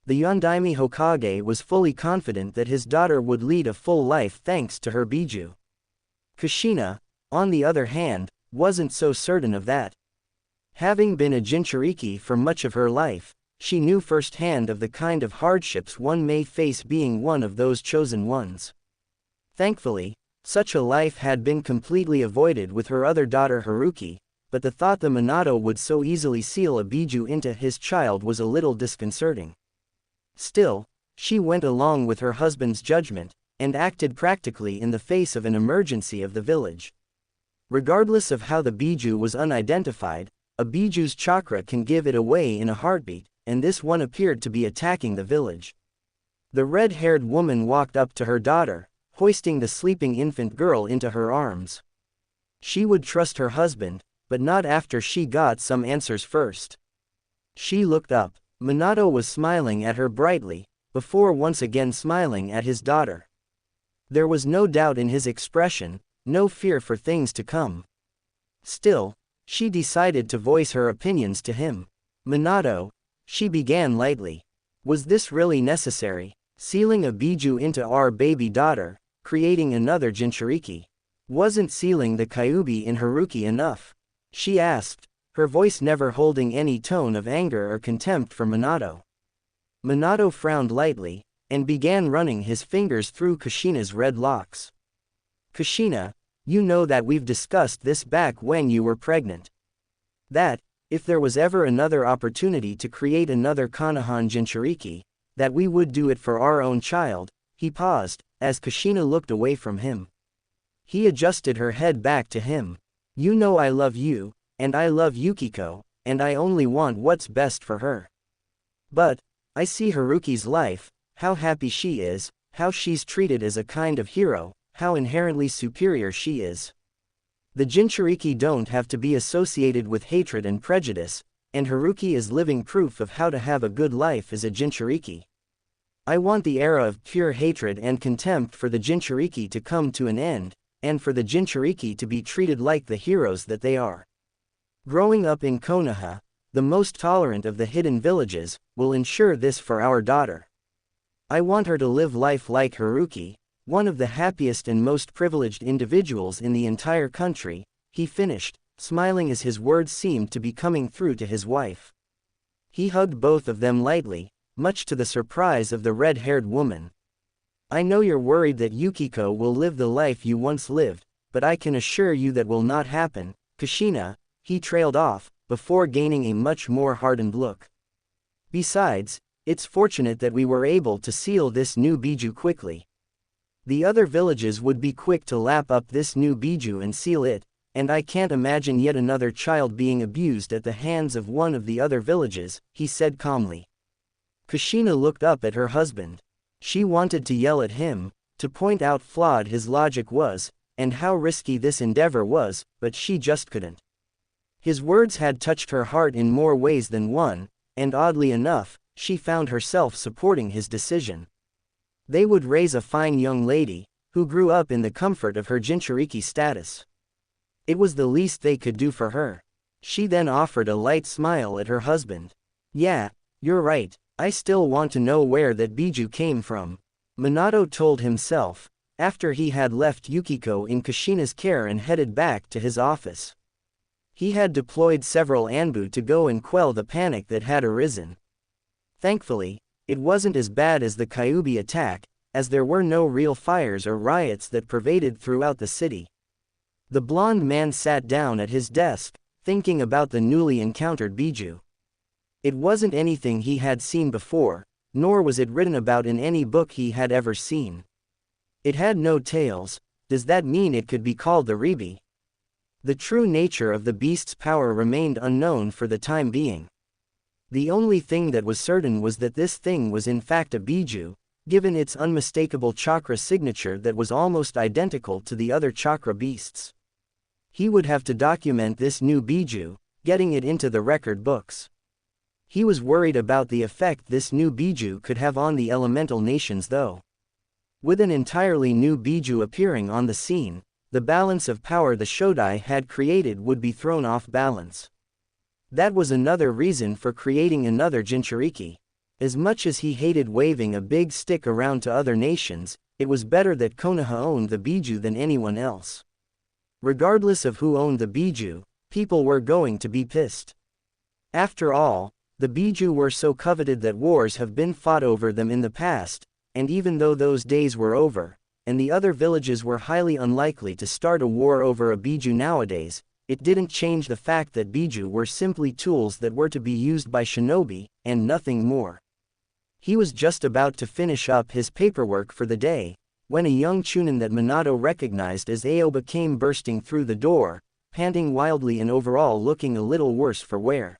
The Yondaime Hokage was fully confident that his daughter would lead a full life thanks to her Bijuu. Kushina, on the other hand, wasn't so certain of that. Having been a Jinchuuriki for much of her life, she knew firsthand of the kind of hardships one may face being one of those chosen ones. Thankfully, such a life had been completely avoided with her other daughter Haruki, but the thought that Minato would so easily seal a Bijuu into his child was a little disconcerting. Still, she went along with her husband's judgment, and acted practically in the face of an emergency of the village. Regardless of how the Bijuu was unidentified, a Bijuu's chakra can give it away in a heartbeat, and this one appeared to be attacking the village. The red-haired woman walked up to her daughter, hoisting the sleeping infant girl into her arms. She would trust her husband, but not after she got some answers first. She looked up. Minato was smiling at her brightly, before once again smiling at his daughter. There was no doubt in his expression, no fear for things to come. Still, she decided to voice her opinions to him. "Minato," she began lightly. "Was this really necessary? Sealing a Bijuu into our baby daughter, creating another Jinchuuriki? Wasn't sealing the Kyuubi in Haruki enough?" she asked, her voice never holding any tone of anger or contempt for Minato. Minato frowned lightly, and began running his fingers through Kushina's red locks. "Kushina, you know that we've discussed this back when you were pregnant. That, if there was ever another opportunity to create another Konoha Jinchuuriki, that we would do it for our own child." He paused, as Kushina looked away from him. He adjusted her head back to him. "You know I love you, and I love Yukiko, and I only want what's best for her. But I see Haruki's life, how happy she is, how she's treated as a kind of hero, how inherently superior she is. The Jinchuuriki don't have to be associated with hatred and prejudice, and Haruki is living proof of how to have a good life as a Jinchuuriki. I want the era of pure hatred and contempt for the Jinchuuriki to come to an end, and for the Jinchuuriki to be treated like the heroes that they are. Growing up in Konoha, the most tolerant of the hidden villages, will ensure this for our daughter. I want her to live life like Haruki, one of the happiest and most privileged individuals in the entire country," he finished, smiling as his words seemed to be coming through to his wife. He hugged both of them lightly, much to the surprise of the red-haired woman. "I know you're worried that Yukiko will live the life you once lived, but I can assure you that will not happen, Kushina," he trailed off, before gaining a much more hardened look. "Besides, it's fortunate that we were able to seal this new Bijuu quickly. The other villages would be quick to lap up this new Bijuu and seal it, and I can't imagine yet another child being abused at the hands of one of the other villages," he said calmly. Kushina looked up at her husband. She wanted to yell at him, to point out flawed his logic was, and how risky this endeavor was, but she just couldn't. His words had touched her heart in more ways than one, and oddly enough, she found herself supporting his decision. They would raise a fine young lady, who grew up in the comfort of her Jinchuuriki status. It was the least they could do for her. She then offered a light smile at her husband. Yeah, you're right, I still want to know where that Bijuu came from, Minato told himself, after he had left Yukiko in Kushina's care and headed back to his office. He had deployed several Anbu to go and quell the panic that had arisen. Thankfully, it wasn't as bad as the Kyuubi attack, as there were no real fires or riots that pervaded throughout the city. The blonde man sat down at his desk, thinking about the newly encountered Bijuu. It wasn't anything he had seen before, nor was it written about in any book he had ever seen. It had no tails. Does that mean it could be called the Ribi? The true nature of the beast's power remained unknown for the time being. The only thing that was certain was that this thing was in fact a Bijuu, given its unmistakable chakra signature that was almost identical to the other chakra beasts. He would have to document this new Bijuu, getting it into the record books. He was worried about the effect this new Bijuu could have on the elemental nations though. With an entirely new Bijuu appearing on the scene, the balance of power the Shodai had created would be thrown off balance. That was another reason for creating another Jinchuuriki. As much as he hated waving a big stick around to other nations, it was better that Konoha owned the Bijuu than anyone else. Regardless of who owned the Bijuu, people were going to be pissed. After all, the Bijuu were so coveted that wars have been fought over them in the past, and even though those days were over, and the other villages were highly unlikely to start a war over a Bijuu nowadays, it didn't change the fact that Bijuu were simply tools that were to be used by shinobi, and nothing more. He was just about to finish up his paperwork for the day, when a young Chunin that Minato recognized as Aoba came bursting through the door, panting wildly and overall looking a little worse for wear.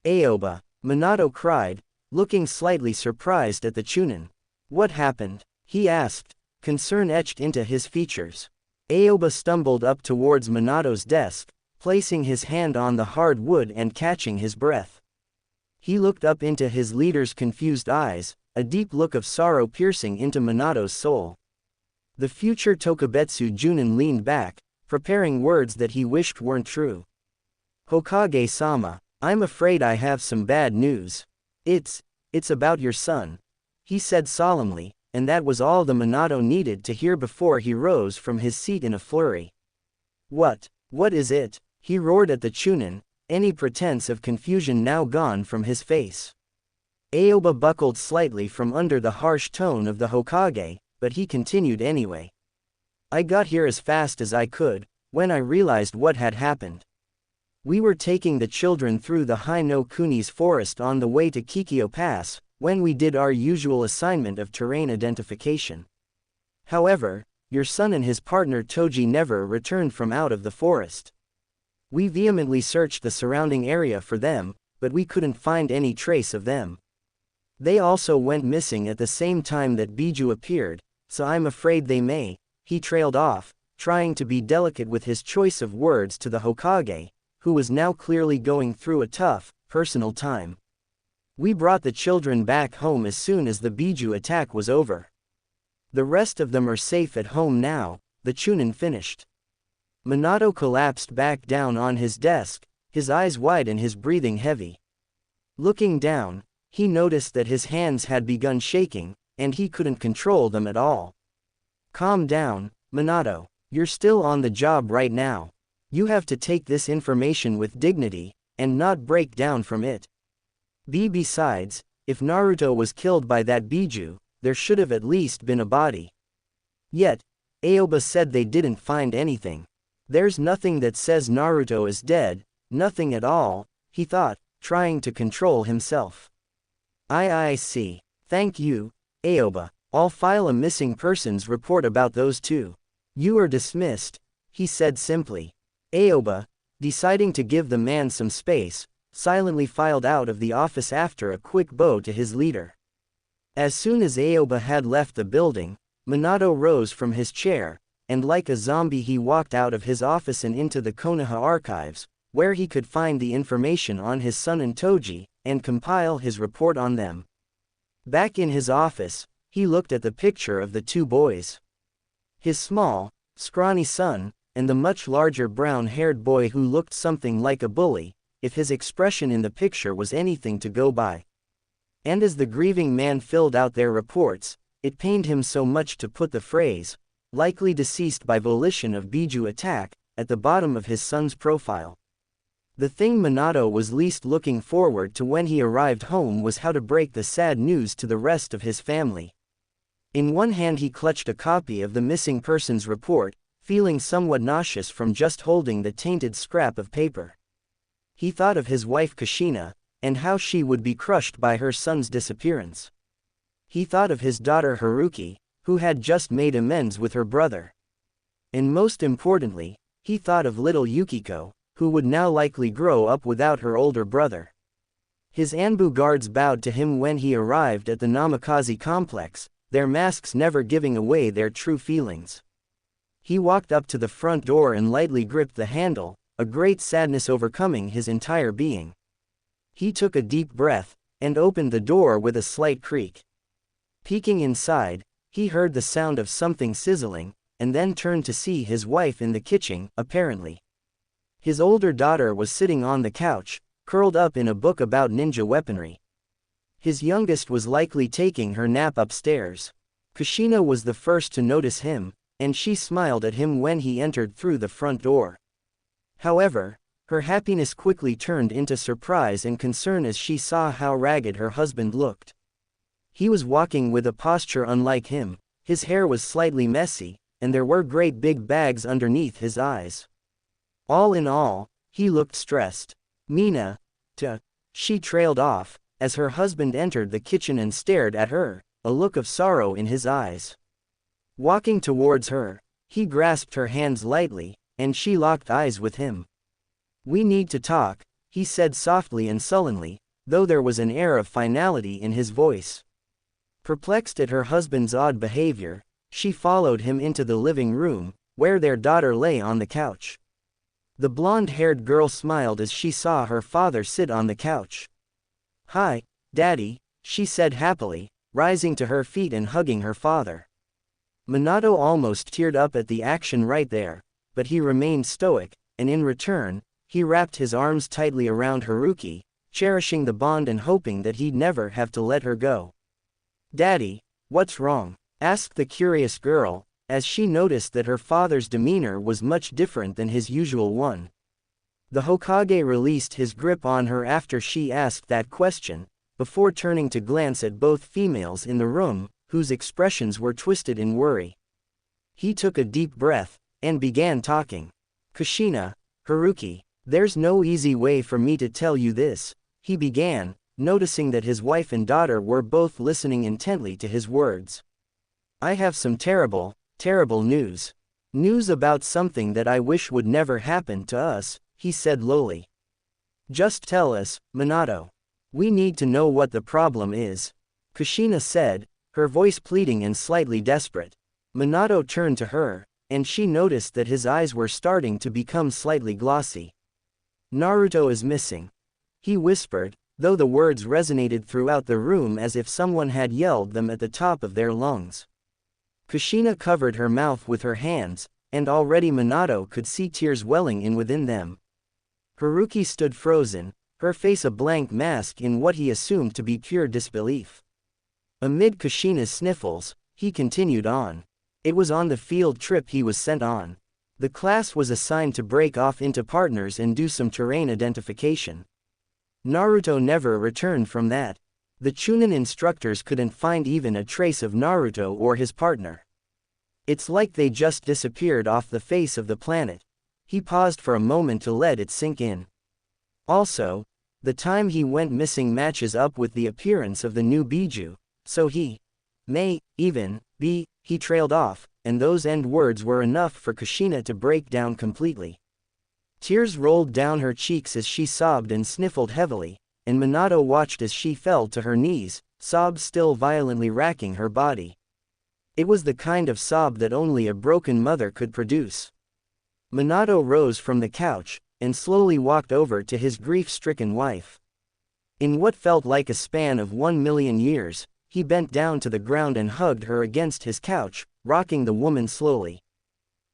Aoba, Minato cried, looking slightly surprised at the Chunin. What happened? He asked, concern etched into his features. Aoba stumbled up towards Minato's desk, placing his hand on the hard wood and catching his breath. He looked up into his leader's confused eyes, a deep look of sorrow piercing into Minato's soul. The future Tokubetsu Junin leaned back, preparing words that he wished weren't true. Hokage-sama, I'm afraid I have some bad news. It's about your son, he said solemnly, and that was all the Minato needed to hear before he rose from his seat in a flurry. What is it? He roared at the Chunin, any pretense of confusion now gone from his face. Aoba buckled slightly from under the harsh tone of the Hokage, but he continued anyway. I got here as fast as I could, when I realized what had happened. We were taking the children through the High no Kuni's forest on the way to Kikyo Pass, when we did our usual assignment of terrain identification. However, your son and his partner Toji never returned from out of the forest. We vehemently searched the surrounding area for them, but we couldn't find any trace of them. They also went missing at the same time that Bijuu appeared, so I'm afraid they may, he trailed off, trying to be delicate with his choice of words to the Hokage, who was now clearly going through a tough, personal time. We brought the children back home as soon as the Bijuu attack was over. The rest of them are safe at home now, the Chunin finished. Minato collapsed back down on his desk, his eyes wide and his breathing heavy. Looking down, he noticed that his hands had begun shaking, and he couldn't control them at all. Calm down, Minato. You're still on the job right now. You have to take this information with dignity, and not break down from it. Besides, if Naruto was killed by that Bijuu, there should have at least been a body. Yet, Aoba said they didn't find anything. There's nothing that says Naruto is dead, nothing at all, he thought, trying to control himself. I see. Thank you, Aoba. I'll file a missing persons report about those two. You are dismissed, he said simply. Aoba, deciding to give the man some space, silently filed out of the office after a quick bow to his leader. As soon as Aoba had left the building, Minato rose from his chair, and like a zombie he walked out of his office and into the Konoha archives, where he could find the information on his son and Toji, and compile his report on them. Back in his office, he looked at the picture of the two boys. His small, scrawny son, and the much larger brown-haired boy who looked something like a bully, if his expression in the picture was anything to go by. And as the grieving man filled out their reports, it pained him so much to put the phrase, "likely deceased by volition of Bijuu attack," at the bottom of his son's profile. The thing Minato was least looking forward to when he arrived home was how to break the sad news to the rest of his family. In one hand he clutched a copy of the missing persons report, feeling somewhat nauseous from just holding the tainted scrap of paper. He thought of his wife Kushina, and how she would be crushed by her son's disappearance. He thought of his daughter Haruki, who had just made amends with her brother. And most importantly, he thought of little Yukiko, who would now likely grow up without her older brother. His Anbu guards bowed to him when he arrived at the Namikaze complex, their masks never giving away their true feelings. He walked up to the front door and lightly gripped the handle, a great sadness overcoming his entire being. He took a deep breath, and opened the door with a slight creak. Peeking inside, he heard the sound of something sizzling, and then turned to see his wife in the kitchen, apparently. His older daughter was sitting on the couch, curled up in a book about ninja weaponry. His youngest was likely taking her nap upstairs. Kushina was the first to notice him, and she smiled at him when he entered through the front door. However, her happiness quickly turned into surprise and concern as she saw how ragged her husband looked. He was walking with a posture unlike him, his hair was slightly messy, and there were great big bags underneath his eyes. All in all, he looked stressed. "Mina, she trailed off, as her husband entered the kitchen and stared at her, a look of sorrow in his eyes. Walking towards her, he grasped her hands lightly, and she locked eyes with him. "We need to talk," he said softly and sullenly, though there was an air of finality in his voice. Perplexed at her husband's odd behavior, she followed him into the living room, where their daughter lay on the couch. The blonde-haired girl smiled as she saw her father sit on the couch. "Hi, Daddy," she said happily, rising to her feet and hugging her father. Minato almost teared up at the action right there, but he remained stoic, and in return, he wrapped his arms tightly around Haruki, cherishing the bond and hoping that he'd never have to let her go. "Daddy, what's wrong?" asked the curious girl, as she noticed that her father's demeanor was much different than his usual one. The Hokage released his grip on her after she asked that question, before turning to glance at both females in the room, whose expressions were twisted in worry. He took a deep breath, and began talking. "Kushina, Haruki, there's no easy way for me to tell you this," he began, noticing that his wife and daughter were both listening intently to his words. "I have some terrible news. News about something that I wish would never happen to us," he said lowly. "Just tell us, Minato. We need to know what the problem is," Kushina said, her voice pleading and slightly desperate. Minato turned to her, and she noticed that his eyes were starting to become slightly glossy. "Naruto is missing," he whispered, though the words resonated throughout the room as if someone had yelled them at the top of their lungs. Kushina covered her mouth with her hands, and already Minato could see tears welling in within them. Haruki stood frozen, her face a blank mask in what he assumed to be pure disbelief. Amid Kushina's sniffles, he continued on. It was on the field trip he was sent on. The class was assigned to break off into partners and do some terrain identification. Naruto never returned from that. The Chunin instructors couldn't find even a trace of Naruto or his partner. It's like they just disappeared off the face of the planet. He paused for a moment to let it sink in. Also, the time he went missing matches up with the appearance of the new Bijuu, so he may even be, he trailed off, and those end words were enough for Kushina to break down completely. Tears rolled down her cheeks as she sobbed and sniffled heavily, and Minato watched as she fell to her knees, sobs still violently racking her body. It was the kind of sob that only a broken mother could produce. Minato rose from the couch, and slowly walked over to his grief-stricken wife. In what felt like a span of 1,000,000 years, he bent down to the ground and hugged her against his couch, rocking the woman slowly.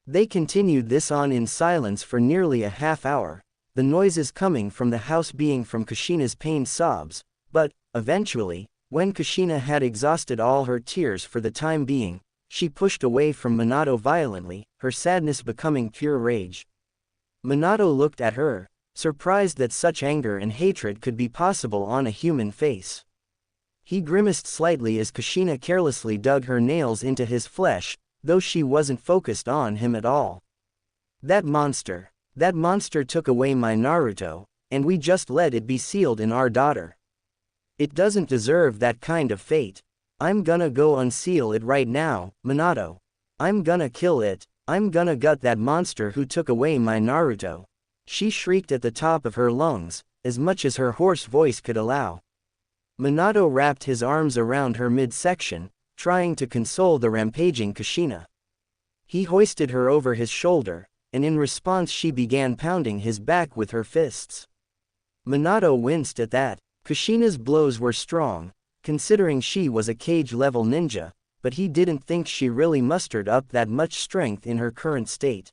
They continued this on in silence for nearly a half-hour, the noises coming from the house being from Kushina's pained sobs, but, eventually, when Kushina had exhausted all her tears for the time being, she pushed away from Minato violently, her sadness becoming pure rage. Minato looked at her, surprised that such anger and hatred could be possible on a human face. He grimaced slightly as Kushina carelessly dug her nails into his flesh, though she wasn't focused on him at all. That monster took away my Naruto, and we just let it be sealed in our daughter. It doesn't deserve that kind of fate. I'm gonna go unseal it right now, Minato. I'm gonna kill it, I'm gonna gut that monster who took away my Naruto. She shrieked at the top of her lungs, as much as her hoarse voice could allow. Minato wrapped his arms around her midsection, trying to console the rampaging Kushina. He hoisted her over his shoulder, and in response she began pounding his back with her fists. Minato winced at that. Kushina's blows were strong, considering she was a cage-level ninja, but he didn't think she really mustered up that much strength in her current state.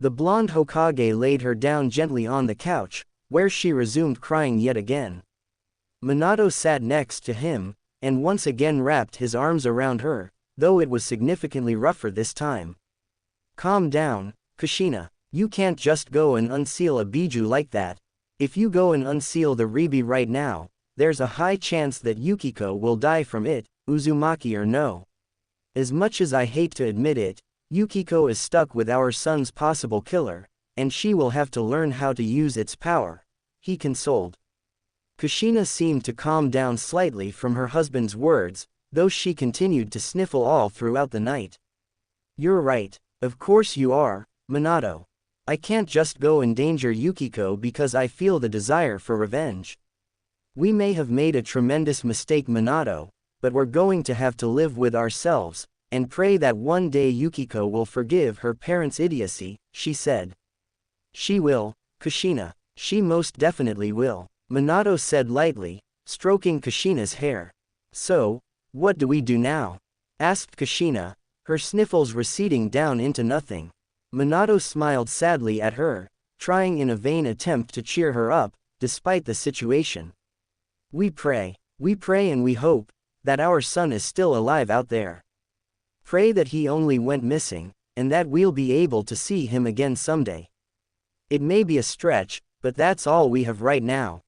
The blonde Hokage laid her down gently on the couch, where she resumed crying yet again. Minato sat next to him, and once again wrapped his arms around her, though it was significantly rougher this time. Calm down, Kushina. You can't just go and unseal a Bijuu like that. If you go and unseal the Ribi right now, there's a high chance that Yukiko will die from it, Uzumaki or no. As much as I hate to admit it, Yukiko is stuck with our son's possible killer, and she will have to learn how to use its power, he consoled. Kushina seemed to calm down slightly from her husband's words, though she continued to sniffle all throughout the night. You're right, of course you are, Minato. I can't just go endanger Yukiko because I feel the desire for revenge. We may have made a tremendous mistake, Minato, but we're going to have to live with ourselves, and pray that one day Yukiko will forgive her parents' idiocy, she said. She will, Kushina, she most definitely will, Minato said lightly, stroking Kushina's hair. So, what do we do now? Asked Kushina, her sniffles receding down into nothing. Minato smiled sadly at her, trying in a vain attempt to cheer her up, despite the situation. We pray and we hope, that our son is still alive out there. Pray that he only went missing, and that we'll be able to see him again someday. It may be a stretch, but that's all we have right now.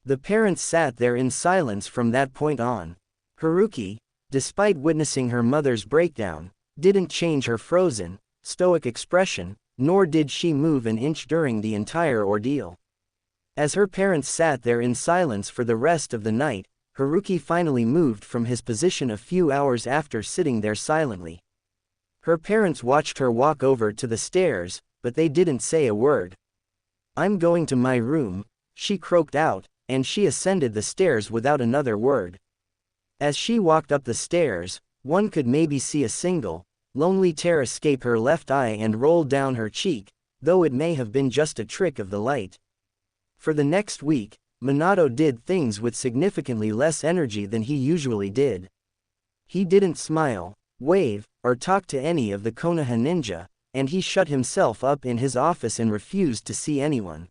The parents sat there in silence from that point on. Haruki, despite witnessing her mother's breakdown, didn't change her frozen, stoic expression, nor did she move an inch during the entire ordeal. As her parents sat there in silence for the rest of the night, Haruki finally moved from his position a few hours after sitting there silently. Her parents watched her walk over to the stairs, but they didn't say a word. I'm going to my room, she croaked out, and she ascended the stairs without another word. As she walked up the stairs, one could maybe see a single, lonely tear escape her left eye and roll down her cheek, though it may have been just a trick of the light. For the next week, Minato did things with significantly less energy than he usually did. He didn't smile, wave, or talk to any of the Konoha ninja, and he shut himself up in his office and refused to see anyone.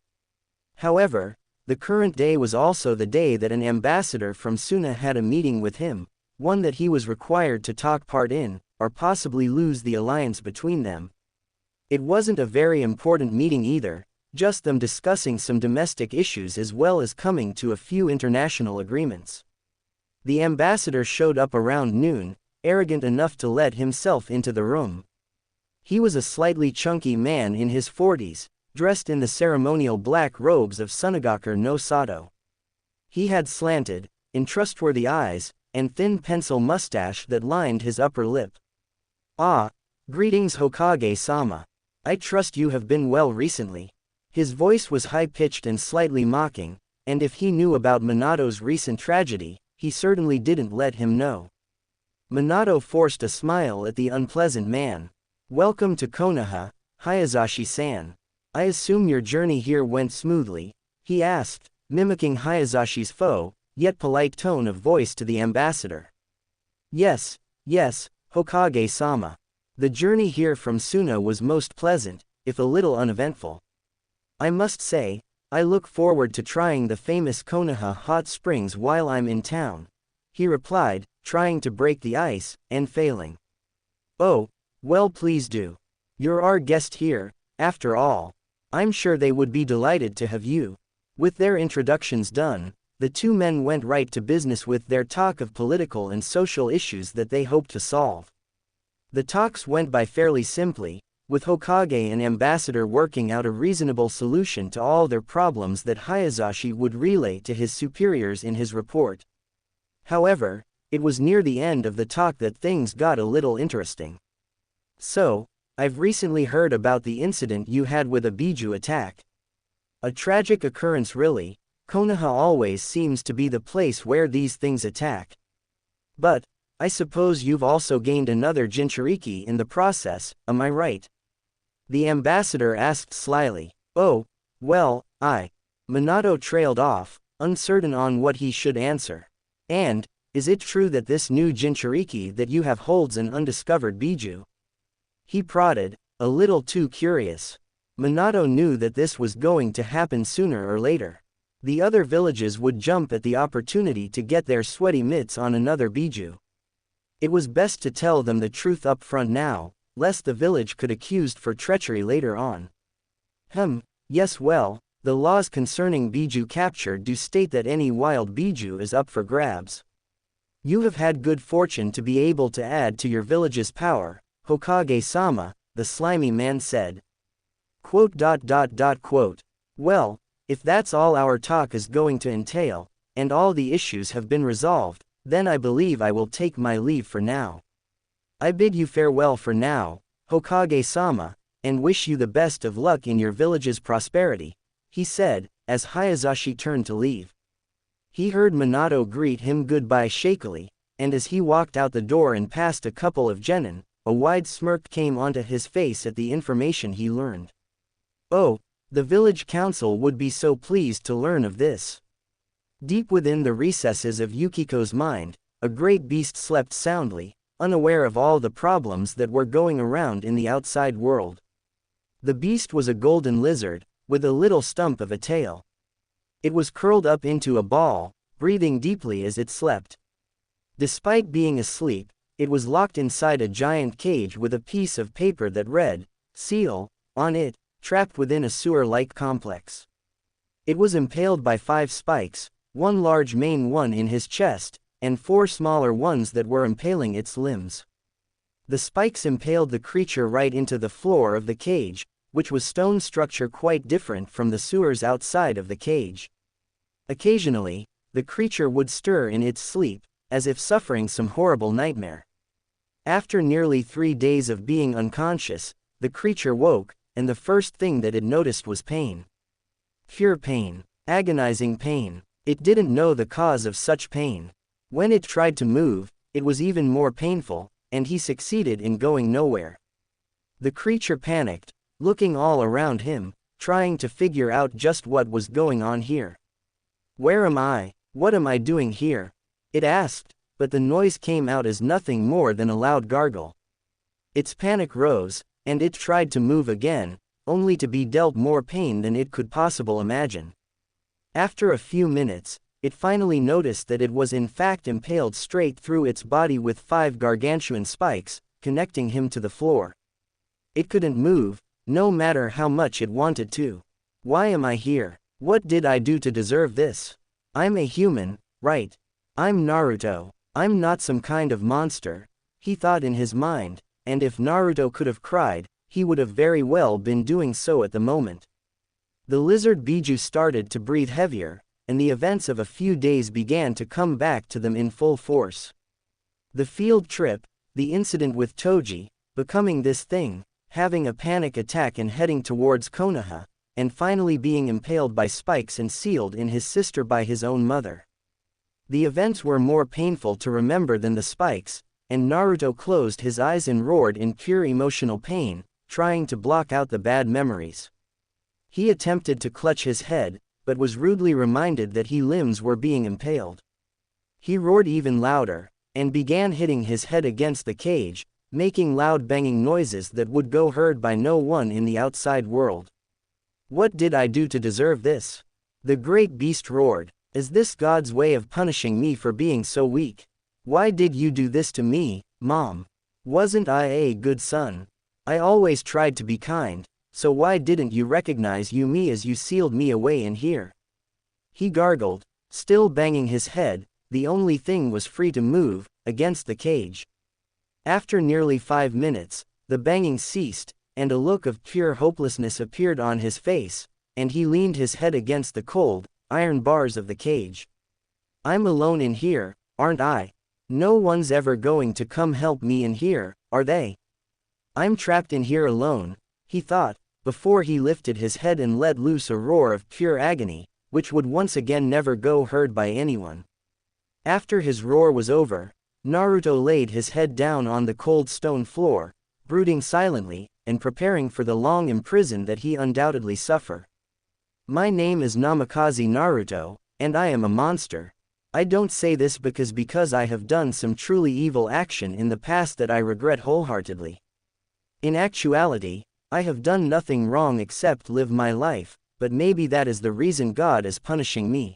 However, the current day was also the day that an ambassador from Suna had a meeting with him, one that he was required to take part in, or possibly lose the alliance between them. It wasn't a very important meeting either, just them discussing some domestic issues as well as coming to a few international agreements. The ambassador showed up around noon, arrogant enough to let himself into the room. He was a slightly chunky man in his 40s, dressed in the ceremonial black robes of Tsunagoker no Sato. He had slanted, untrustworthy eyes, and thin pencil mustache that lined his upper lip. Ah, greetings Hokage-sama. I trust you have been well recently. His voice was high-pitched and slightly mocking, and if he knew about Minato's recent tragedy, he certainly didn't let him know. Minato forced a smile at the unpleasant man. Welcome to Konoha, Hayazashi-san. I assume your journey here went smoothly, he asked, mimicking Hayazashi's faux, yet polite tone of voice to the ambassador. Yes, Hokage-sama. The journey here from Suna was most pleasant, if a little uneventful. I must say, I look forward to trying the famous Konoha hot springs while I'm in town, he replied, trying to break the ice, and failing. Oh, well, please do. You're our guest here, after all. I'm sure they would be delighted to have you. With their introductions done, the two men went right to business with their talk of political and social issues that they hoped to solve. The talks went by fairly simply, with Hokage and Ambassador working out a reasonable solution to all their problems that Hayazashi would relay to his superiors in his report. However, it was near the end of the talk that things got a little interesting. So, I've recently heard about the incident you had with a Bijuu attack. A tragic occurrence really. Konoha always seems to be the place where these things attack. But, I suppose you've also gained another Jinchuuriki in the process, am I right? The ambassador asked slyly. Oh, well, Minato trailed off, uncertain on what he should answer. And, is it true that this new Jinchuuriki that you have holds an undiscovered Bijuu? He prodded, a little too curious. Minato knew that this was going to happen sooner or later. The other villages would jump at the opportunity to get their sweaty mitts on another Bijuu. It was best to tell them the truth up front now, lest the village could accused for treachery later on. Yes, well, the laws concerning Bijuu capture do state that any wild Bijuu is up for grabs. You have had good fortune to be able to add to your village's power, Hokage-sama, the slimy man said. Well, if that's all our talk is going to entail, and all the issues have been resolved, then I believe I will take my leave for now. I bid you farewell for now, Hokage-sama, and wish you the best of luck in your village's prosperity, he said, as Hayazashi turned to leave. He heard Minato greet him goodbye shakily, and as he walked out the door and past a couple of genin, a wide smirk came onto his face at the information he learned. Oh, the village council would be so pleased to learn of this. Deep within the recesses of Yukiko's mind, a great beast slept soundly, unaware of all the problems that were going around in the outside world. The beast was a golden lizard, with a little stump of a tail. It was curled up into a ball, breathing deeply as it slept. Despite being asleep, it was locked inside a giant cage with a piece of paper that read, "Seal," on it, trapped within a sewer-like complex. It was impaled by 5 spikes, one large main one in his chest, and 4 smaller ones that were impaling its limbs. The spikes impaled the creature right into the floor of the cage, which was stone structure quite different from the sewers outside of the cage. Occasionally, the creature would stir in its sleep, as if suffering some horrible nightmare. After nearly 3 days of being unconscious, the creature woke, and the first thing that it noticed was pain. Pure pain. Agonizing pain. It didn't know the cause of such pain. When it tried to move, it was even more painful, and he succeeded in going nowhere. The creature panicked, looking all around him, trying to figure out just what was going on here. Where am I? What am I doing here? It asked, but the noise came out as nothing more than a loud gargle. Its panic rose, and it tried to move again, only to be dealt more pain than it could possibly imagine. After a few minutes, it finally noticed that it was in fact impaled straight through its body with 5 gargantuan spikes, connecting him to the floor. It couldn't move, no matter how much it wanted to. Why am I here? What did I do to deserve this? I'm a human, right? I'm Naruto. I'm not some kind of monster, he thought in his mind, and if Naruto could have cried, he would have very well been doing so at the moment. The lizard Bijuu started to breathe heavier, and the events of a few days began to come back to them in full force. The field trip, the incident with Toji, becoming this thing, having a panic attack and heading towards Konoha, and finally being impaled by spikes and sealed in his sister by his own mother. The events were more painful to remember than the spikes, and Naruto closed his eyes and roared in pure emotional pain, trying to block out the bad memories. He attempted to clutch his head, but was rudely reminded that his limbs were being impaled. He roared even louder, and began hitting his head against the cage, making loud banging noises that would go heard by no one in the outside world. What did I do to deserve this? The great beast roared. Is this God's way of punishing me for being so weak? Why did you do this to me, Mom? Wasn't I a good son? I always tried to be kind, so why didn't you recognize me as you sealed me away in here? He gargled, still banging his head. The only thing was free to move, against the cage. After nearly 5 minutes, the banging ceased, and a look of pure hopelessness appeared on his face, and he leaned his head against the cold, iron bars of the cage. I'm alone in here, aren't I? No one's ever going to come help me in here, are they? I'm trapped in here alone, he thought, before he lifted his head and let loose a roar of pure agony, which would once again never go heard by anyone. After his roar was over, Naruto laid his head down on the cold stone floor, brooding silently, and preparing for the long imprison that he undoubtedly suffer. My name is Namikaze Naruto, and I am a monster. I don't say this because I have done some truly evil action in the past that I regret wholeheartedly. In actuality, I have done nothing wrong except live my life, but maybe that is the reason God is punishing me.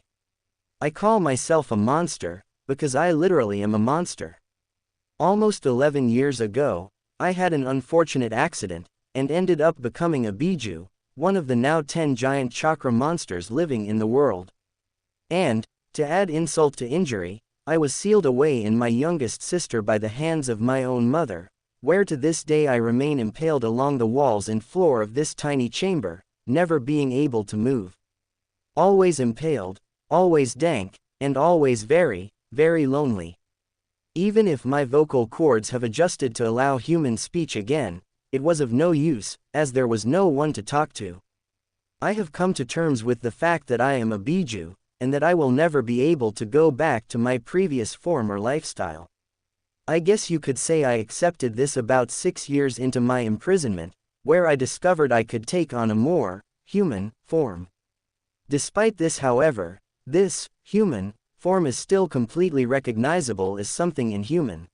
I call myself a monster, because I literally am a monster. Almost 11 years ago, I had an unfortunate accident, and ended up becoming a Bijuu, one of the now 10 giant chakra monsters living in the world. And, to add insult to injury, I was sealed away in my youngest sister by the hands of my own mother, where to this day I remain impaled along the walls and floor of this tiny chamber, never being able to move. Always impaled, always dank, and always very, very lonely. Even if my vocal cords have adjusted to allow human speech again, it was of no use, as there was no one to talk to. I have come to terms with the fact that I am a Bijuu, and that I will never be able to go back to my previous form or lifestyle. I guess you could say I accepted this about 6 years into my imprisonment, where I discovered I could take on a more human form. Despite this, however, this human form is still completely recognizable as something inhuman.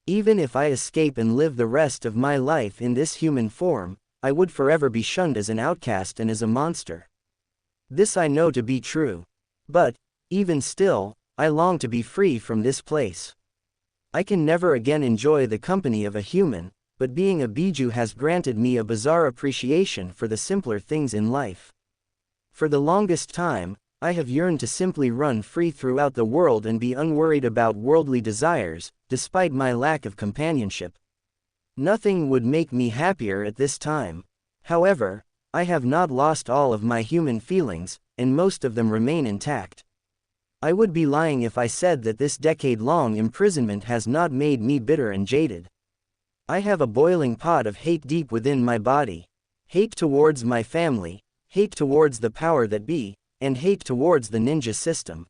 Even if I escape and live the rest of my life in this human form, I would forever be shunned as an outcast and as a monster. This I know to be true. But, even still, I long to be free from this place. I can never again enjoy the company of a human, but being a Bijuu has granted me a bizarre appreciation for the simpler things in life. For the longest time, I have yearned to simply run free throughout the world and be unworried about worldly desires, despite my lack of companionship. Nothing would make me happier at this time. However, I have not lost all of my human feelings, and most of them remain intact. I would be lying if I said that this decade-long imprisonment has not made me bitter and jaded. I have a boiling pot of hate deep within my body. Hate towards my family, hate towards the power that be, and hate towards the ninja system.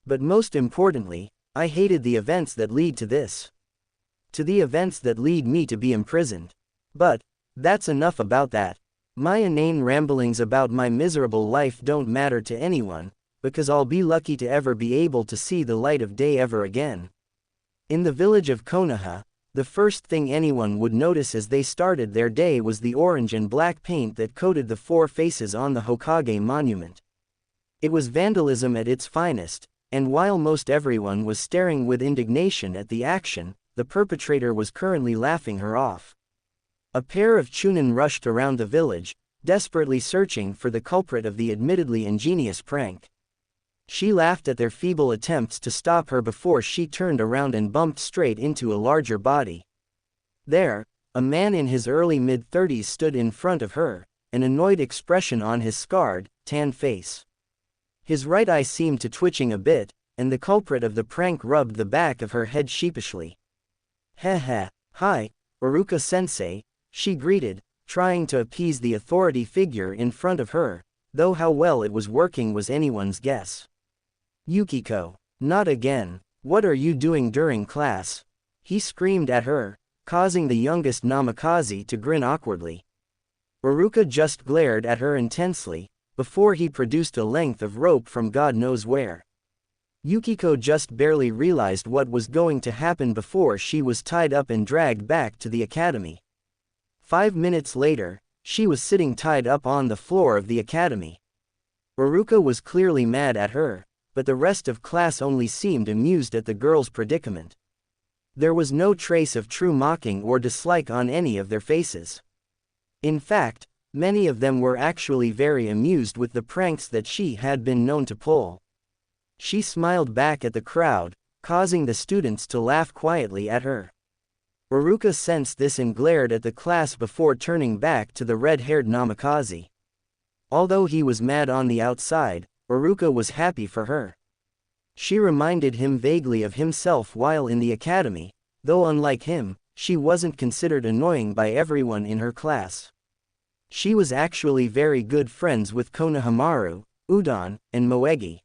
But most importantly, I hated the events that lead to this. To the events that lead me to be imprisoned. But, that's enough about that. My inane ramblings about my miserable life don't matter to anyone, because I'll be lucky to ever be able to see the light of day ever again. In the village of Konoha, the first thing anyone would notice as they started their day was the orange and black paint that coated the 4 faces on the Hokage monument. It was vandalism at its finest, and while most everyone was staring with indignation at the action, the perpetrator was currently laughing her off. A pair of Chunin rushed around the village, desperately searching for the culprit of the admittedly ingenious prank. She laughed at their feeble attempts to stop her before she turned around and bumped straight into a larger body. There, a man in his early mid-30s stood in front of her, an annoyed expression on his scarred, tan face. His right eye seemed to twitching a bit, and the culprit of the prank rubbed the back of her head sheepishly. Heh. Hi, Iruka-sensei, she greeted, trying to appease the authority figure in front of her, though how well it was working was anyone's guess. Yukiko. Not again. What are you doing during class? He screamed at her, causing the youngest Namikaze to grin awkwardly. Uruka just glared at her intensely, before he produced a length of rope from God knows where. Yukiko just barely realized what was going to happen before she was tied up and dragged back to the academy. 5 minutes later, she was sitting tied up on the floor of the academy. Uruka was clearly mad at her, but the rest of class only seemed amused at the girl's predicament. There was no trace of true mocking or dislike on any of their faces. In fact, many of them were actually very amused with the pranks that she had been known to pull. She smiled back at the crowd, causing the students to laugh quietly at her. Uruka sensed this and glared at the class before turning back to the red-haired Namikaze. Although he was mad on the outside, Uruka was happy for her. She reminded him vaguely of himself while in the academy, though unlike him, she wasn't considered annoying by everyone in her class. She was actually very good friends with Konohamaru, Udon, and Moegi.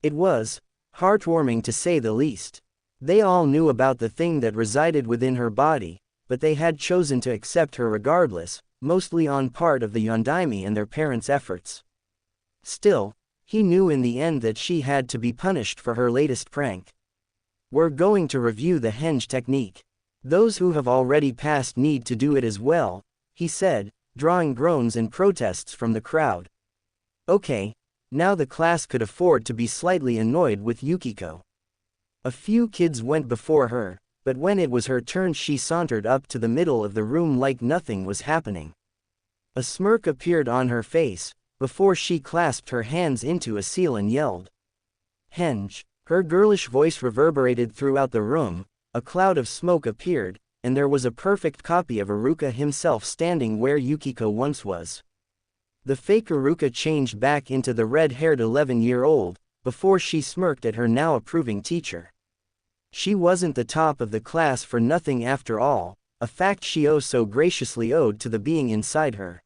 It was heartwarming to say the least. They all knew about the thing that resided within her body, but they had chosen to accept her regardless, mostly on part of the Yondaime and their parents' efforts. Still, he knew in the end that she had to be punished for her latest prank. We're going to review the henge technique. Those who have already passed need to do it as well, he said, drawing groans and protests from the crowd. Okay, now the class could afford to be slightly annoyed with Yukiko. A few kids went before her, but when it was her turn she sauntered up to the middle of the room like nothing was happening. A smirk appeared on her face, before she clasped her hands into a seal and yelled. Henge. Her girlish voice reverberated throughout the room, a cloud of smoke appeared, and there was a perfect copy of Uruka himself standing where Yukiko once was. The fake Uruka changed back into the red-haired 11-year-old, before she smirked at her now approving teacher. She wasn't the top of the class for nothing after all, a fact she so graciously owed to the being inside her.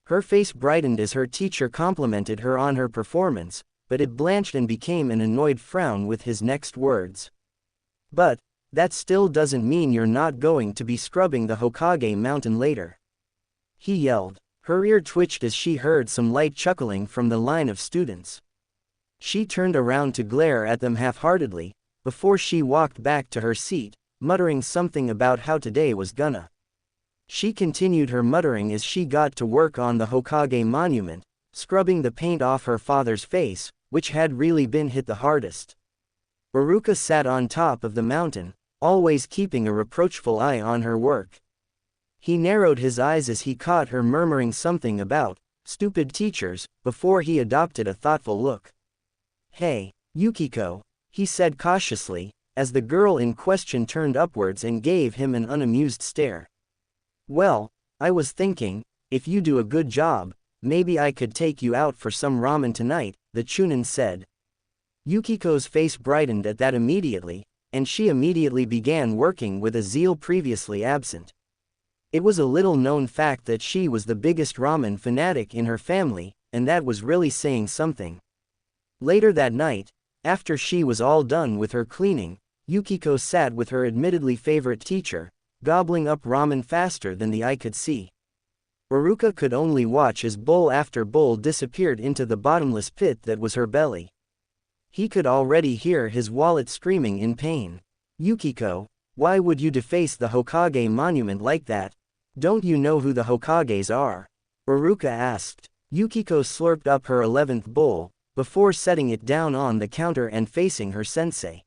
Her face brightened as her teacher complimented her on her performance, but it blanched and became an annoyed frown with his next words. But that still doesn't mean you're not going to be scrubbing the Hokage mountain later. He yelled. Her ear twitched as she heard some light chuckling from the line of students. She turned around to glare at them half-heartedly, before she walked back to her seat, muttering something about how today was gonna. She continued her muttering as she got to work on the Hokage monument, scrubbing the paint off her father's face, which had really been hit the hardest. Uruka sat on top of the mountain, always keeping a reproachful eye on her work. He narrowed his eyes as he caught her murmuring something about stupid teachers, before he adopted a thoughtful look. Hey, Yukiko, he said cautiously, as the girl in question turned upwards and gave him an unamused stare. Well, I was thinking, if you do a good job, maybe I could take you out for some ramen tonight, the Chunin said. Yukiko's face brightened at that immediately, and she immediately began working with a zeal previously absent. It was a little-known fact that she was the biggest ramen fanatic in her family, and that was really saying something. Later that night, after she was all done with her cleaning, Yukiko sat with her admittedly favorite teacher, gobbling up ramen faster than the eye could see. Uruka could only watch as bowl after bowl disappeared into the bottomless pit that was her belly. He could already hear his wallet screaming in pain. Yukiko, why would you deface the Hokage monument like that? Don't you know who the Hokages are? Uruka asked. Yukiko slurped up her 11th bowl, before setting it down on the counter and facing her sensei.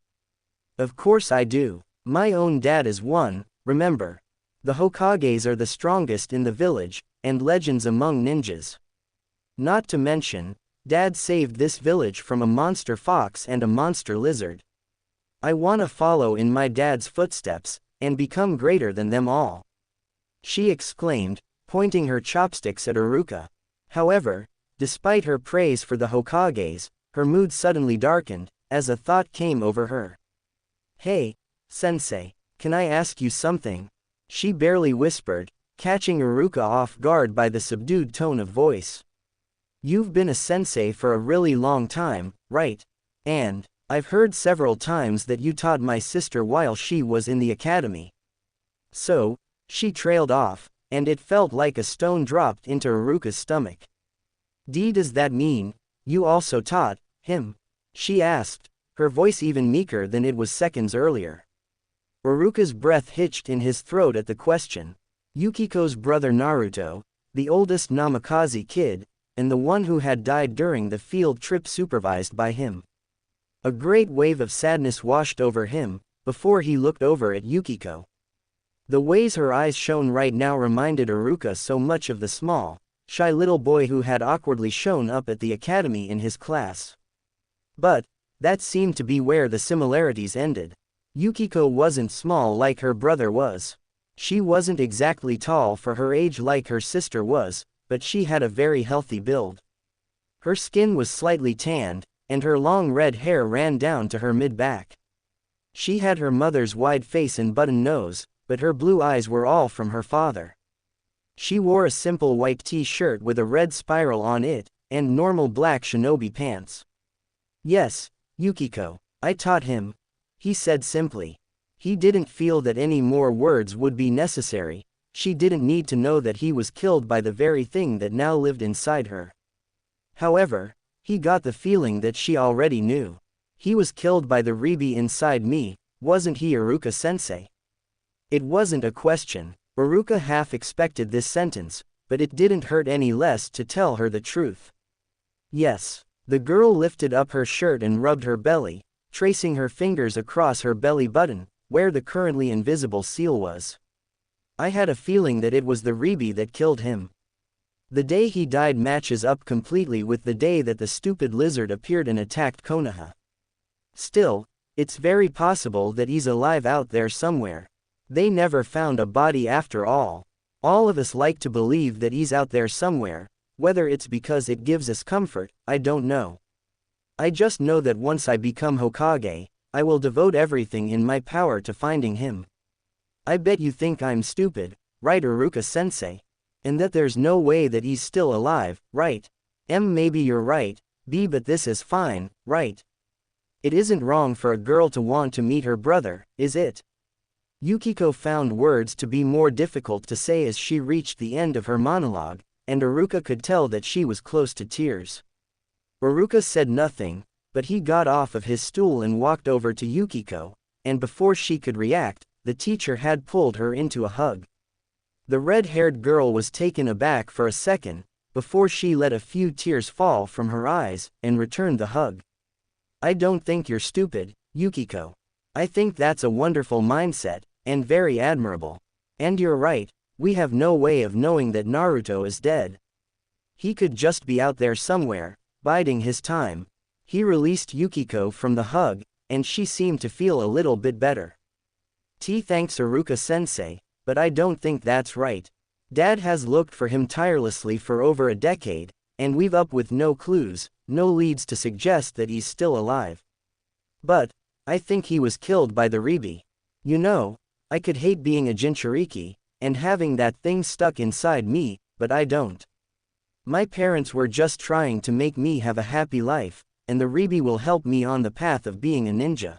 Of course I do. My own dad is one, remember. The Hokages are the strongest in the village, and legends among ninjas. Not to mention, Dad saved this village from a monster fox and a monster lizard. I wanna follow in my dad's footsteps, and become greater than them all. She exclaimed, pointing her chopsticks at Uruka. However, despite her praise for the Hokages, her mood suddenly darkened, as a thought came over her. Hey, sensei, can I ask you something? She barely whispered, catching Uruka off guard by the subdued tone of voice. You've been a sensei for a really long time, right? And I've heard several times that you taught my sister while she was in the academy. So, she trailed off, and it felt like a stone dropped into Aruka's stomach. Does that mean you also taught him? She asked, her voice even meeker than it was seconds earlier. Aruka's breath hitched in his throat at the question. Yukiko's brother Naruto, the oldest Namikaze kid, and the one who had died during the field trip supervised by him. A great wave of sadness washed over him, before he looked over at Yukiko. The ways her eyes shone right now reminded Aruka so much of the small, shy little boy who had awkwardly shown up at the academy in his class. But that seemed to be where the similarities ended. Yukiko wasn't small like her brother was. She wasn't exactly tall for her age like her sister was, but she had a very healthy build. Her skin was slightly tanned, and her long red hair ran down to her mid-back. She had her mother's wide face and button nose, but her blue eyes were all from her father. She wore a simple white t-shirt with a red spiral on it, and normal black shinobi pants. Yes, Yukiko, I taught him, he said simply. He didn't feel that any more words would be necessary. She didn't need to know that he was killed by the very thing that now lived inside her. However, he got the feeling that she already knew. He was killed by the Ribi inside me, wasn't he, Aruka-sensei? It wasn't a question. Aruka half expected this sentence, but it didn't hurt any less to tell her the truth. Yes. The girl lifted up her shirt and rubbed her belly, tracing her fingers across her belly button, where the currently invisible seal was. I had a feeling that it was the Ribi that killed him. The day he died matches up completely with the day that the stupid lizard appeared and attacked Konoha. Still, it's very possible that he's alive out there somewhere. They never found a body after all. All of us like to believe that he's out there somewhere, whether it's because it gives us comfort, I don't know. I just know that once I become Hokage, I will devote everything in my power to finding him. I bet you think I'm stupid, right, Aruka-sensei? And that there's no way that he's still alive, right? Maybe you're right, B, but this is fine, right? It isn't wrong for a girl to want to meet her brother, is it? Yukiko found words to be more difficult to say as she reached the end of her monologue, and Aruka could tell that she was close to tears. Aruka said nothing, but he got off of his stool and walked over to Yukiko, and before she could react, the teacher had pulled her into a hug. The red-haired girl was taken aback for a second, before she let a few tears fall from her eyes, and returned the hug. I don't think you're stupid, Yukiko. I think that's a wonderful mindset, and very admirable. And you're right, we have no way of knowing that Naruto is dead. He could just be out there somewhere, biding his time. He released Yukiko from the hug, and she seemed to feel a little bit better. Thanks, Aruka-sensei, but I don't think that's right. Dad has looked for him tirelessly for over a decade, and we've up with no clues, no leads to suggest that he's still alive. But I think he was killed by the Ribi. You know, I could hate being a Jinchuuriki, and having that thing stuck inside me, but I don't. My parents were just trying to make me have a happy life, and the Ribi will help me on the path of being a ninja.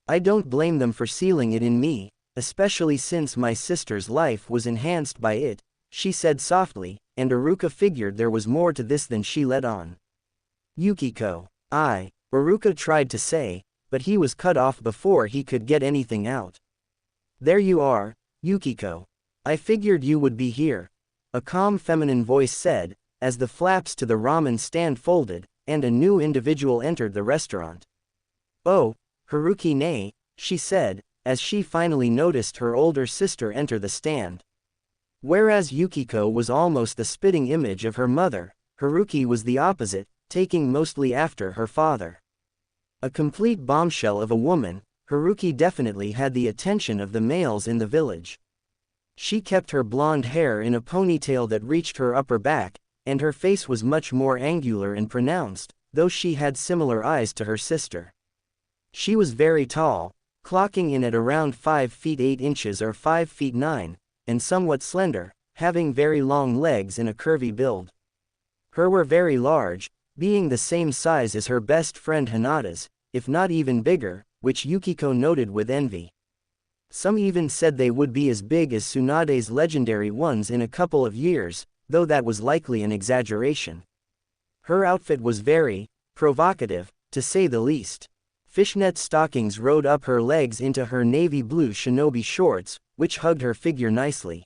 I don't blame them for sealing it in me, especially since my sister's life was enhanced by it, she said softly, and Aruka figured there was more to this than she let on. Yukiko. Aruka tried to say, but he was cut off before he could get anything out. There you are, Yukiko. I figured you would be here. A calm feminine voice said, as the flaps to the ramen stand folded, and a new individual entered the restaurant. Oh, Haruki-ne, she said, as she finally noticed her older sister enter the stand. Whereas Yukiko was almost the spitting image of her mother, Haruki was the opposite, taking mostly after her father. A complete bombshell of a woman, Haruki definitely had the attention of the males in the village. She kept her blonde hair in a ponytail that reached her upper back, and her face was much more angular and pronounced, though she had similar eyes to her sister. She was very tall, clocking in at around 5 feet 8 inches or 5 feet 9, and somewhat slender, having very long legs and a curvy build. Her were very large, being the same size as her best friend Hinata's, if not even bigger, which Yukiko noted with envy. Some even said they would be as big as Tsunade's legendary ones in a couple of years, though that was likely an exaggeration. Her outfit was very provocative, to say the least. Fishnet stockings rode up her legs into her navy blue shinobi shorts, which hugged her figure nicely.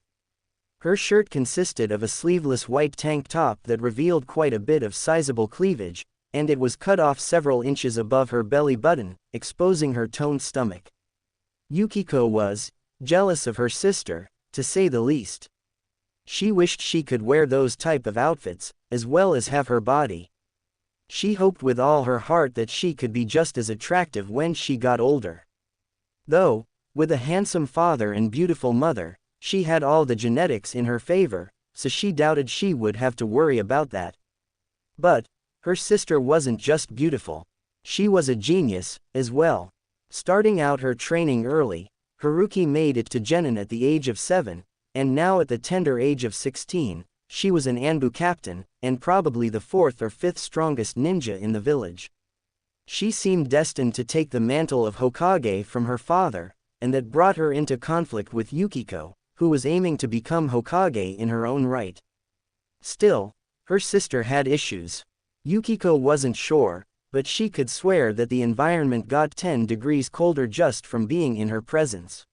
Her shirt consisted of a sleeveless white tank top that revealed quite a bit of sizable cleavage, and it was cut off several inches above her belly button, exposing her toned stomach. Yukiko was jealous of her sister, to say the least. She wished she could wear those type of outfits, as well as have her body. She hoped with all her heart that she could be just as attractive when she got older. Though, with a handsome father and beautiful mother, she had all the genetics in her favor, so she doubted she would have to worry about that. But her sister wasn't just beautiful. She was a genius, as well. Starting out her training early, Haruki made it to Genin at the age of 7, and now at the tender age of 16, she was an Anbu captain, and probably the 4th or 5th strongest ninja in the village. She seemed destined to take the mantle of Hokage from her father, and that brought her into conflict with Yukiko, who was aiming to become Hokage in her own right. Still, her sister had issues. Yukiko wasn't sure, but she could swear that the environment got 10 degrees colder just from being in her presence.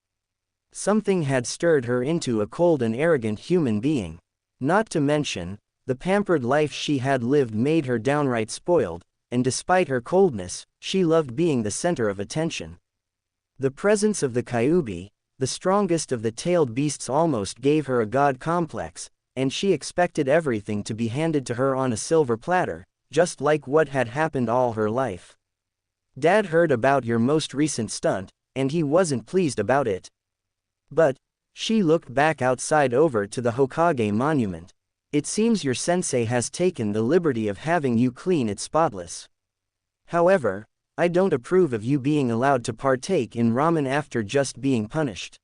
Something had stirred her into a cold and arrogant human being. Not to mention, the pampered life she had lived made her downright spoiled, and despite her coldness, she loved being the center of attention. The presence of the Kyuubi, the strongest of the tailed beasts, almost gave her a god complex, and she expected everything to be handed to her on a silver platter, just like what had happened all her life. Dad heard about your most recent stunt, and he wasn't pleased about it. But she looked back outside over to the Hokage monument. It seems your sensei has taken the liberty of having you clean it spotless. However, I don't approve of you being allowed to partake in ramen after just being punished.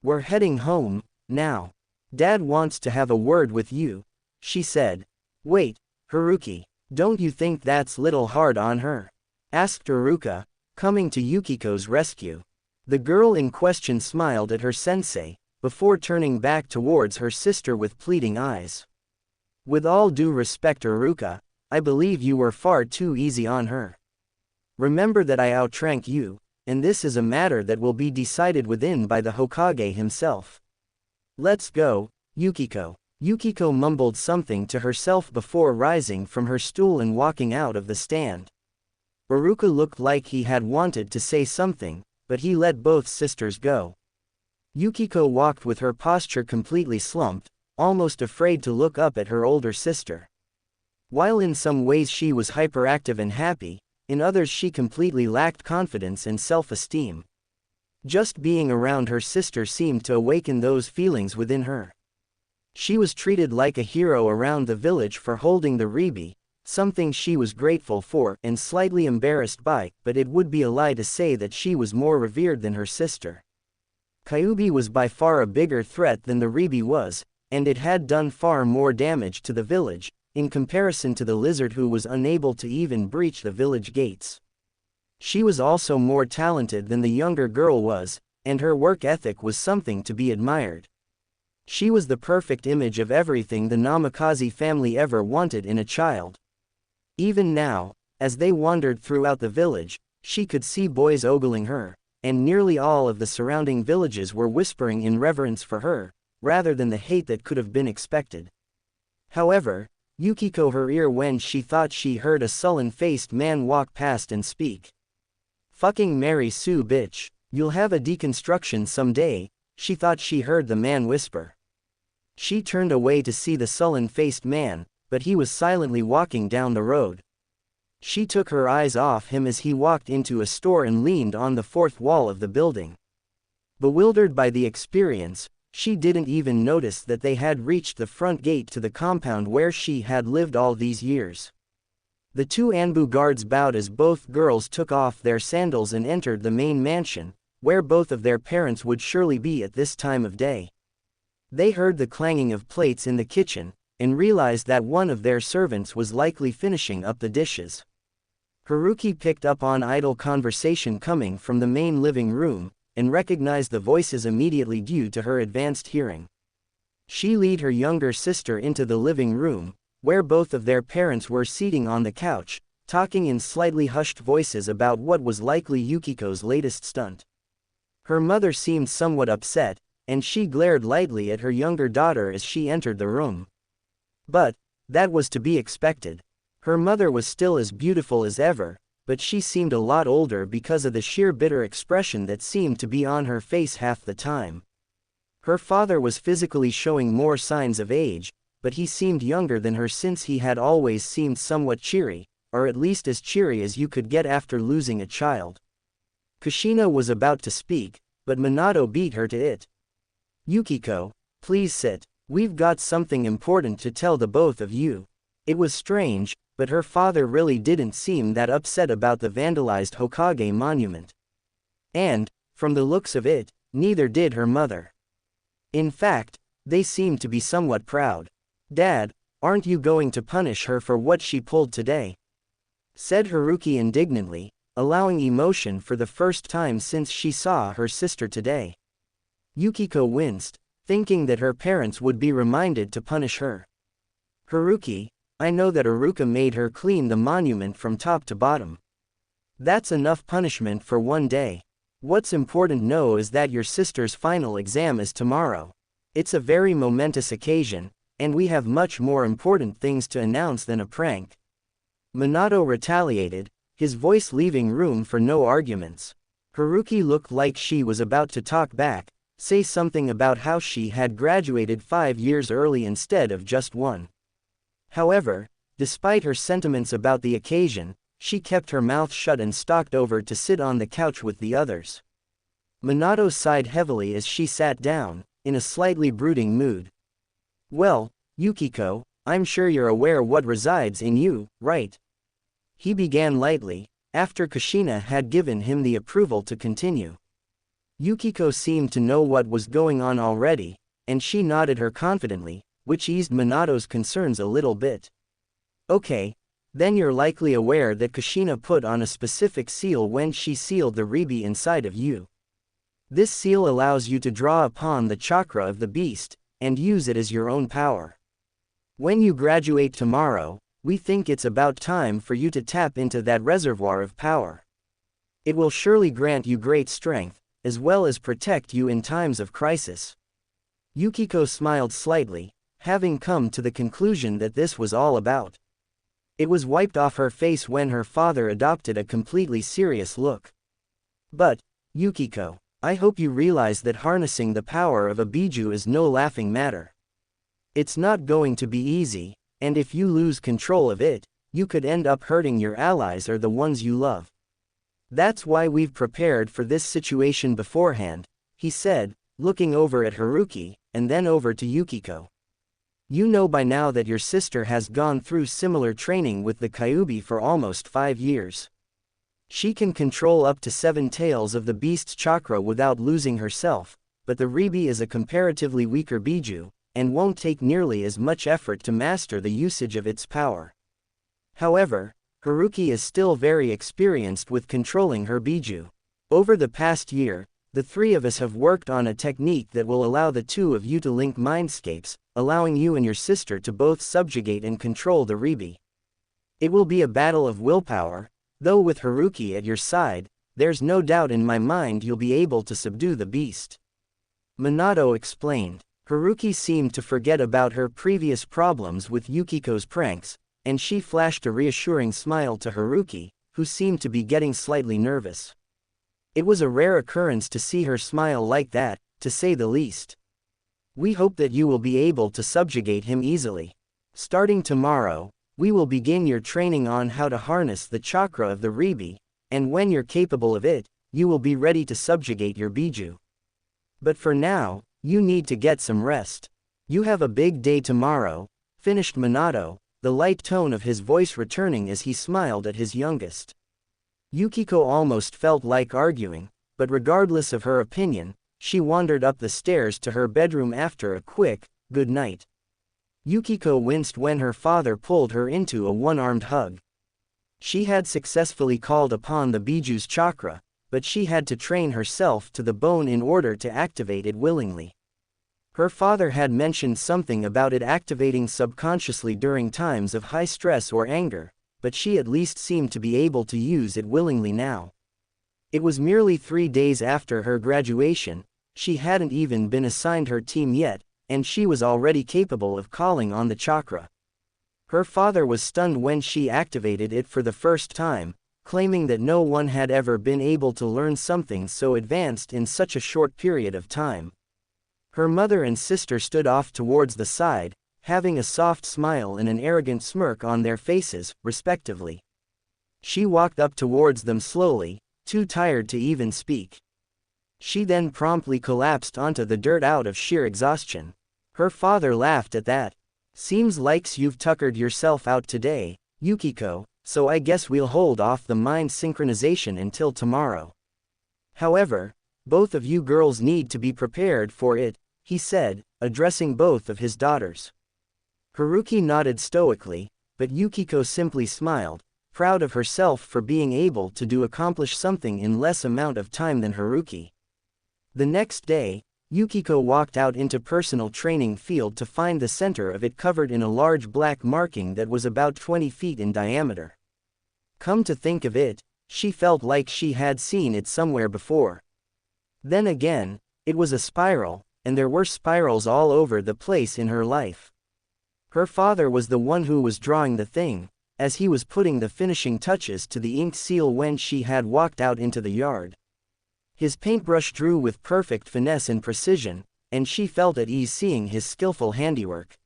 We're heading home, now. Dad wants to have a word with you, she said. Wait, Haruki, don't you think that's little hard on her? Asked Iruka, coming to Yukiko's rescue. The girl in question smiled at her sensei, before turning back towards her sister with pleading eyes. With all due respect, Iruka, I believe you were far too easy on her. Remember that I outranked you, and this is a matter that will be decided within by the Hokage himself. Let's go, Yukiko. Yukiko mumbled something to herself before rising from her stool and walking out of the stand. Iruka looked like he had wanted to say something, but he let both sisters go. Yukiko walked with her posture completely slumped, almost afraid to look up at her older sister. While in some ways she was hyperactive and happy, in others she completely lacked confidence and self-esteem. Just being around her sister seemed to awaken those feelings within her. She was treated like a hero around the village for holding the Ribi, something she was grateful for and slightly embarrassed by, but it would be a lie to say that she was more revered than her sister. Kyuubi was by far a bigger threat than the Ribi was, and it had done far more damage to the village, in comparison to the lizard who was unable to even breach the village gates. She was also more talented than the younger girl was, and her work ethic was something to be admired. She was the perfect image of everything the Namikaze family ever wanted in a child. Even now, as they wandered throughout the village, she could see boys ogling her, and nearly all of the surrounding villages were whispering in reverence for her, rather than the hate that could have been expected. However, Yukiko her ear when she thought she heard a sullen-faced man walk past and speak. Fucking Mary Sue bitch, you'll have a deconstruction someday, she thought she heard the man whisper. She turned away to see the sullen-faced man, but he was silently walking down the road. She took her eyes off him as he walked into a store and leaned on the fourth wall of the building. Bewildered by the experience, she didn't even notice that they had reached the front gate to the compound where she had lived all these years. The two Anbu guards bowed as both girls took off their sandals and entered the main mansion, where both of their parents would surely be at this time of day. They heard the clanging of plates in the kitchen, and realized that one of their servants was likely finishing up the dishes. Haruki picked up on idle conversation coming from the main living room, and recognized the voices immediately due to her advanced hearing. She led her younger sister into the living room, where both of their parents were sitting on the couch, talking in slightly hushed voices about what was likely Yukiko's latest stunt. Her mother seemed somewhat upset, and she glared lightly at her younger daughter as she entered the room. But that was to be expected. Her mother was still as beautiful as ever, but she seemed a lot older because of the sheer bitter expression that seemed to be on her face half the time. Her father was physically showing more signs of age, but he seemed younger than her since he had always seemed somewhat cheery, or at least as cheery as you could get after losing a child. Kushina was about to speak, but Minato beat her to it. "Yukiko, please sit. We've got something important to tell the both of you." It was strange, but her father really didn't seem that upset about the vandalized Hokage monument. And, from the looks of it, neither did her mother. In fact, they seemed to be somewhat proud. "Dad, aren't you going to punish her for what she pulled today?" said Haruki indignantly, allowing emotion for the first time since she saw her sister today. Yukiko winced, thinking that her parents would be reminded to punish her. "Haruki, I know that Iruka made her clean the monument from top to bottom. That's enough punishment for one day. What's important now is that your sister's final exam is tomorrow. It's a very momentous occasion, and we have much more important things to announce than a prank." Minato retaliated, his voice leaving room for no arguments. Haruki looked like she was about to talk back, say something about how she had graduated 5 years early instead of just 1. However, despite her sentiments about the occasion, she kept her mouth shut and stalked over to sit on the couch with the others. Minato sighed heavily as she sat down, in a slightly brooding mood. "Well, Yukiko, I'm sure you're aware what resides in you, right?" he began lightly, after Kushina had given him the approval to continue. Yukiko seemed to know what was going on already, and she nodded her confidently, which eased Minato's concerns a little bit. "Okay, then you're likely aware that Kushina put on a specific seal when she sealed the Ribi inside of you. This seal allows you to draw upon the chakra of the beast, and use it as your own power. When you graduate tomorrow, we think it's about time for you to tap into that reservoir of power. It will surely grant you great strength, as well as protect you in times of crisis." Yukiko smiled slightly, having come to the conclusion that this was all about. It was wiped off her face when her father adopted a completely serious look. "But, Yukiko, I hope you realize that harnessing the power of a Bijuu is no laughing matter. It's not going to be easy, and if you lose control of it, you could end up hurting your allies or the ones you love. That's why we've prepared for this situation beforehand," he said, looking over at Haruki, and then over to Yukiko. "You know by now that your sister has gone through similar training with the Kyuubi for almost 5 years. She can control up to 7 tails of the beast's chakra without losing herself, but the Ribi is a comparatively weaker Bijuu, and won't take nearly as much effort to master the usage of its power. However, Haruki is still very experienced with controlling her Bijuu. Over the past year, the 3 of us have worked on a technique that will allow the 2 of you to link mindscapes, allowing you and your sister to both subjugate and control the Ribi. It will be a battle of willpower, though with Haruki at your side, there's no doubt in my mind you'll be able to subdue the beast." Minato explained. Haruki seemed to forget about her previous problems with Yukiko's pranks, and she flashed a reassuring smile to Haruki, who seemed to be getting slightly nervous. It was a rare occurrence to see her smile like that, to say the least. "We hope that you will be able to subjugate him easily. Starting tomorrow, we will begin your training on how to harness the chakra of the Ribi, and when you're capable of it, you will be ready to subjugate your Bijuu. But for now, you need to get some rest. You have a big day tomorrow," finished Minato, the light tone of his voice returning as he smiled at his youngest. Yukiko almost felt like arguing, but regardless of her opinion, she wandered up the stairs to her bedroom after a quick, "good night." Yukiko winced when her father pulled her into a one-armed hug. She had successfully called upon the Bijuu's chakra, but she had to train herself to the bone in order to activate it willingly. Her father had mentioned something about it activating subconsciously during times of high stress or anger, but she at least seemed to be able to use it willingly now. It was merely 3 days after her graduation, she hadn't even been assigned her team yet, and she was already capable of calling on the chakra. Her father was stunned when she activated it for the first time, claiming that no one had ever been able to learn something so advanced in such a short period of time. Her mother and sister stood off towards the side, having a soft smile and an arrogant smirk on their faces, respectively. She walked up towards them slowly, too tired to even speak. She then promptly collapsed onto the dirt out of sheer exhaustion. Her father laughed at that. "Seems likes you've tuckered yourself out today, Yukiko, so I guess we'll hold off the mind synchronization until tomorrow. However, both of you girls need to be prepared for it," he said, addressing both of his daughters. Haruki nodded stoically, but Yukiko simply smiled, proud of herself for being able to accomplish something in less amount of time than Haruki. The next day, Yukiko walked out into personal training field to find the center of it covered in a large black marking that was about 20 feet in diameter. Come to think of it, she felt like she had seen it somewhere before. Then again, it was a spiral, and there were spirals all over the place in her life. Her father was the one who was drawing the thing, as he was putting the finishing touches to the inked seal when she had walked out into the yard. His paintbrush drew with perfect finesse and precision, and she felt at ease seeing his skillful handiwork.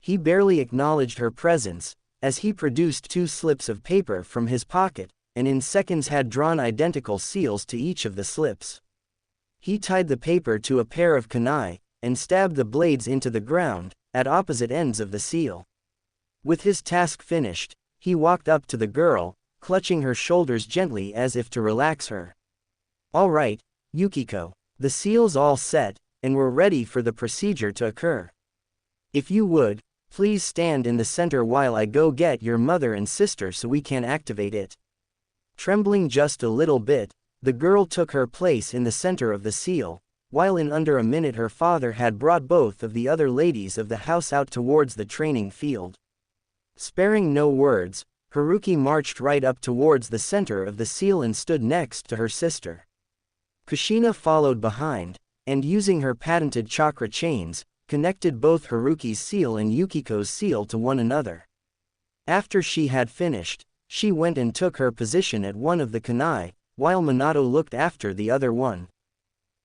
He barely acknowledged her presence, as he produced 2 slips of paper from his pocket, and in seconds had drawn identical seals to each of the slips. He tied the paper to a pair of kunai, and stabbed the blades into the ground, at opposite ends of the seal. With his task finished, he walked up to the girl, clutching her shoulders gently as if to relax her. "All right, Yukiko. The seal's all set, and we're ready for the procedure to occur. If you would, please stand in the center while I go get your mother and sister so we can activate it." Trembling just a little bit, the girl took her place in the center of the seal, while in under a minute her father had brought both of the other ladies of the house out towards the training field. Sparing no words, Haruki marched right up towards the center of the seal and stood next to her sister. Kushina followed behind, and using her patented chakra chains, connected both Haruki's seal and Yukiko's seal to one another. After she had finished, she went and took her position at one of the kunai, while Minato looked after the other one.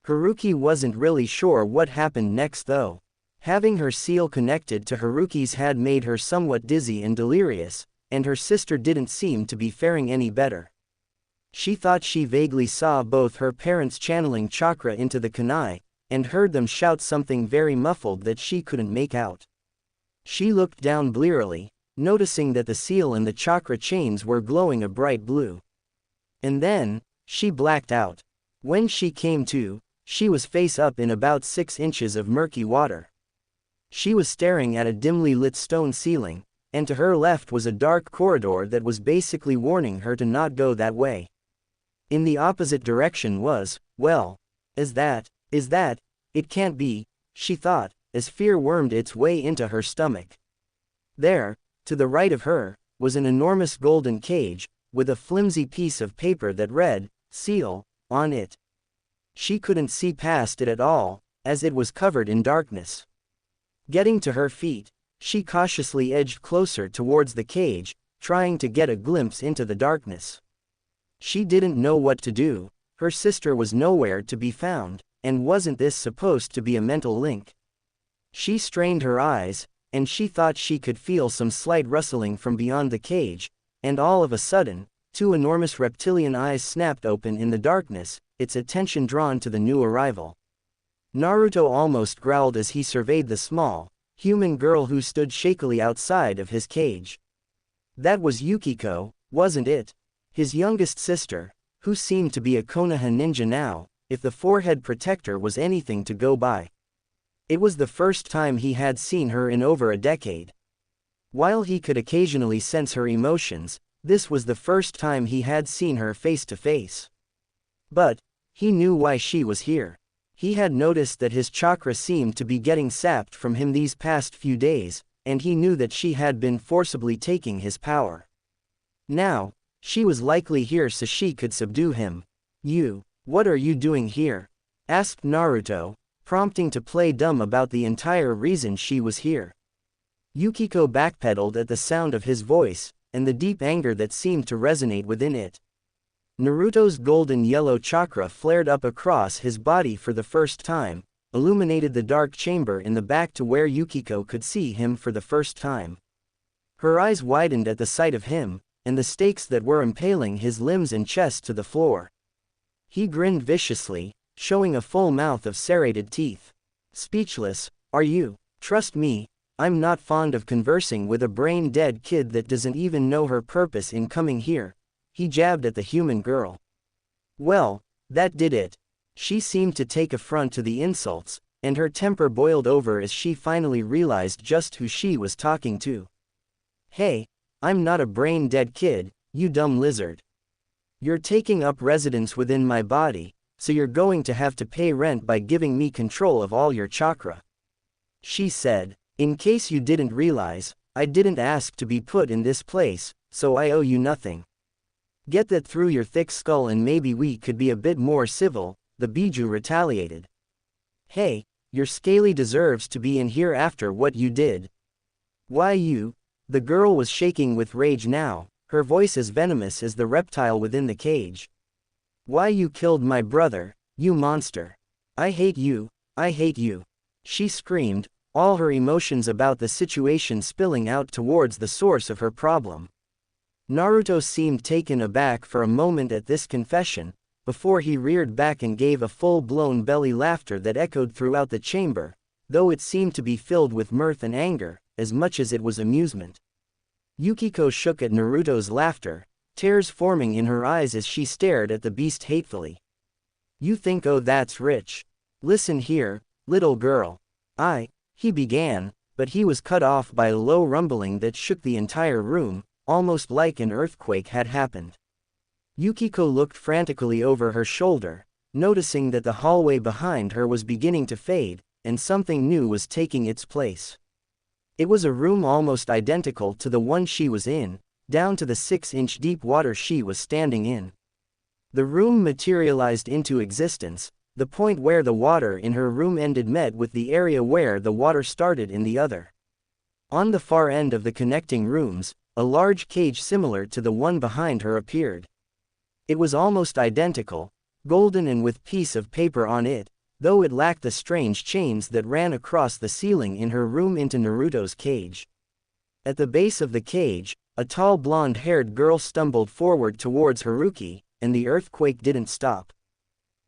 Haruki wasn't really sure what happened next though. Having her seal connected to Haruki's had made her somewhat dizzy and delirious, and her sister didn't seem to be faring any better. She thought she vaguely saw both her parents channeling chakra into the kunai, and heard them shout something very muffled that she couldn't make out. She looked down blearily, noticing that the seal and the chakra chains were glowing a bright blue. And then, she blacked out. When she came to, she was face up in about 6 inches of murky water. She was staring at a dimly lit stone ceiling, and to her left was a dark corridor that was basically warning her to not go that way. In the opposite direction was, well, is that, it can't be, she thought, as fear wormed its way into her stomach. There, to the right of her, was an enormous golden cage, with a flimsy piece of paper that read, "Seal," on it. She couldn't see past it at all, as it was covered in darkness. Getting to her feet, she cautiously edged closer towards the cage, trying to get a glimpse into the darkness. She didn't know what to do. Her sister was nowhere to be found, and wasn't this supposed to be a mental link? She strained her eyes, and she thought she could feel some slight rustling from beyond the cage, and all of a sudden, 2 enormous reptilian eyes snapped open in the darkness, its attention drawn to the new arrival. Naruto almost growled as he surveyed the small, human girl who stood shakily outside of his cage. That was Yukiko, wasn't it? His youngest sister, who seemed to be a Konoha ninja now, if the forehead protector was anything to go by. It was the first time he had seen her in over a decade. While he could occasionally sense her emotions, This was the first time he had seen her face to face. But he knew why she was here. He had noticed that his chakra seemed to be getting sapped from him these past few days, and he knew that she had been forcibly taking his power. Now, she was likely here so she could subdue him. What are you doing here? Asked Naruto, prompting to play dumb about the entire reason she was here. Yukiko backpedaled at the sound of his voice, and the deep anger that seemed to resonate within it. Naruto's golden yellow chakra flared up across his body for the first time, illuminated the dark chamber in the back to where Yukiko could see him for the first time. Her eyes widened at the sight of him, and the stakes that were impaling his limbs and chest to the floor. He grinned viciously, showing a full mouth of serrated teeth. Speechless, are you? Trust me, I'm not fond of conversing with a brain-dead kid that doesn't even know her purpose in coming here. He jabbed at the human girl. Well, that did it. She seemed to take affront to the insults, and her temper boiled over as she finally realized just who she was talking to. Hey, I'm not a brain-dead kid, you dumb lizard. You're taking up residence within my body, so you're going to have to pay rent by giving me control of all your chakra. She said, in case you didn't realize, I didn't ask to be put in this place, so I owe you nothing. Get that through your thick skull and maybe we could be a bit more civil, the Bijuu retaliated. Hey, your scaly deserves to be in here after what you did. Why you? The girl was shaking with rage now, her voice as venomous as the reptile within the cage. Why you killed my brother, you monster. I hate you, I hate you. She screamed, all her emotions about the situation spilling out towards the source of her problem. Naruto seemed taken aback for a moment at this confession, before he reared back and gave a full-blown belly laughter that echoed throughout the chamber, though it seemed to be filled with mirth and anger, as much as it was amusement. Yukiko shook at Naruto's laughter, tears forming in her eyes as she stared at the beast hatefully. You think oh that's rich. Listen here, little girl. He began, but he was cut off by a low rumbling that shook the entire room, almost like an earthquake had happened. Yukiko looked frantically over her shoulder, noticing that the hallway behind her was beginning to fade, and something new was taking its place. It was a room almost identical to the one she was in, down to the 6-inch deep water she was standing in. The room materialized into existence, the point where the water in her room ended met with the area where the water started in the other. On the far end of the connecting rooms, a large cage similar to the one behind her appeared. It was almost identical, golden and with piece of paper on it, though it lacked the strange chains that ran across the ceiling in her room into Naruto's cage. At the base of the cage, a tall blonde-haired girl stumbled forward towards Haruki, and the earthquake didn't stop.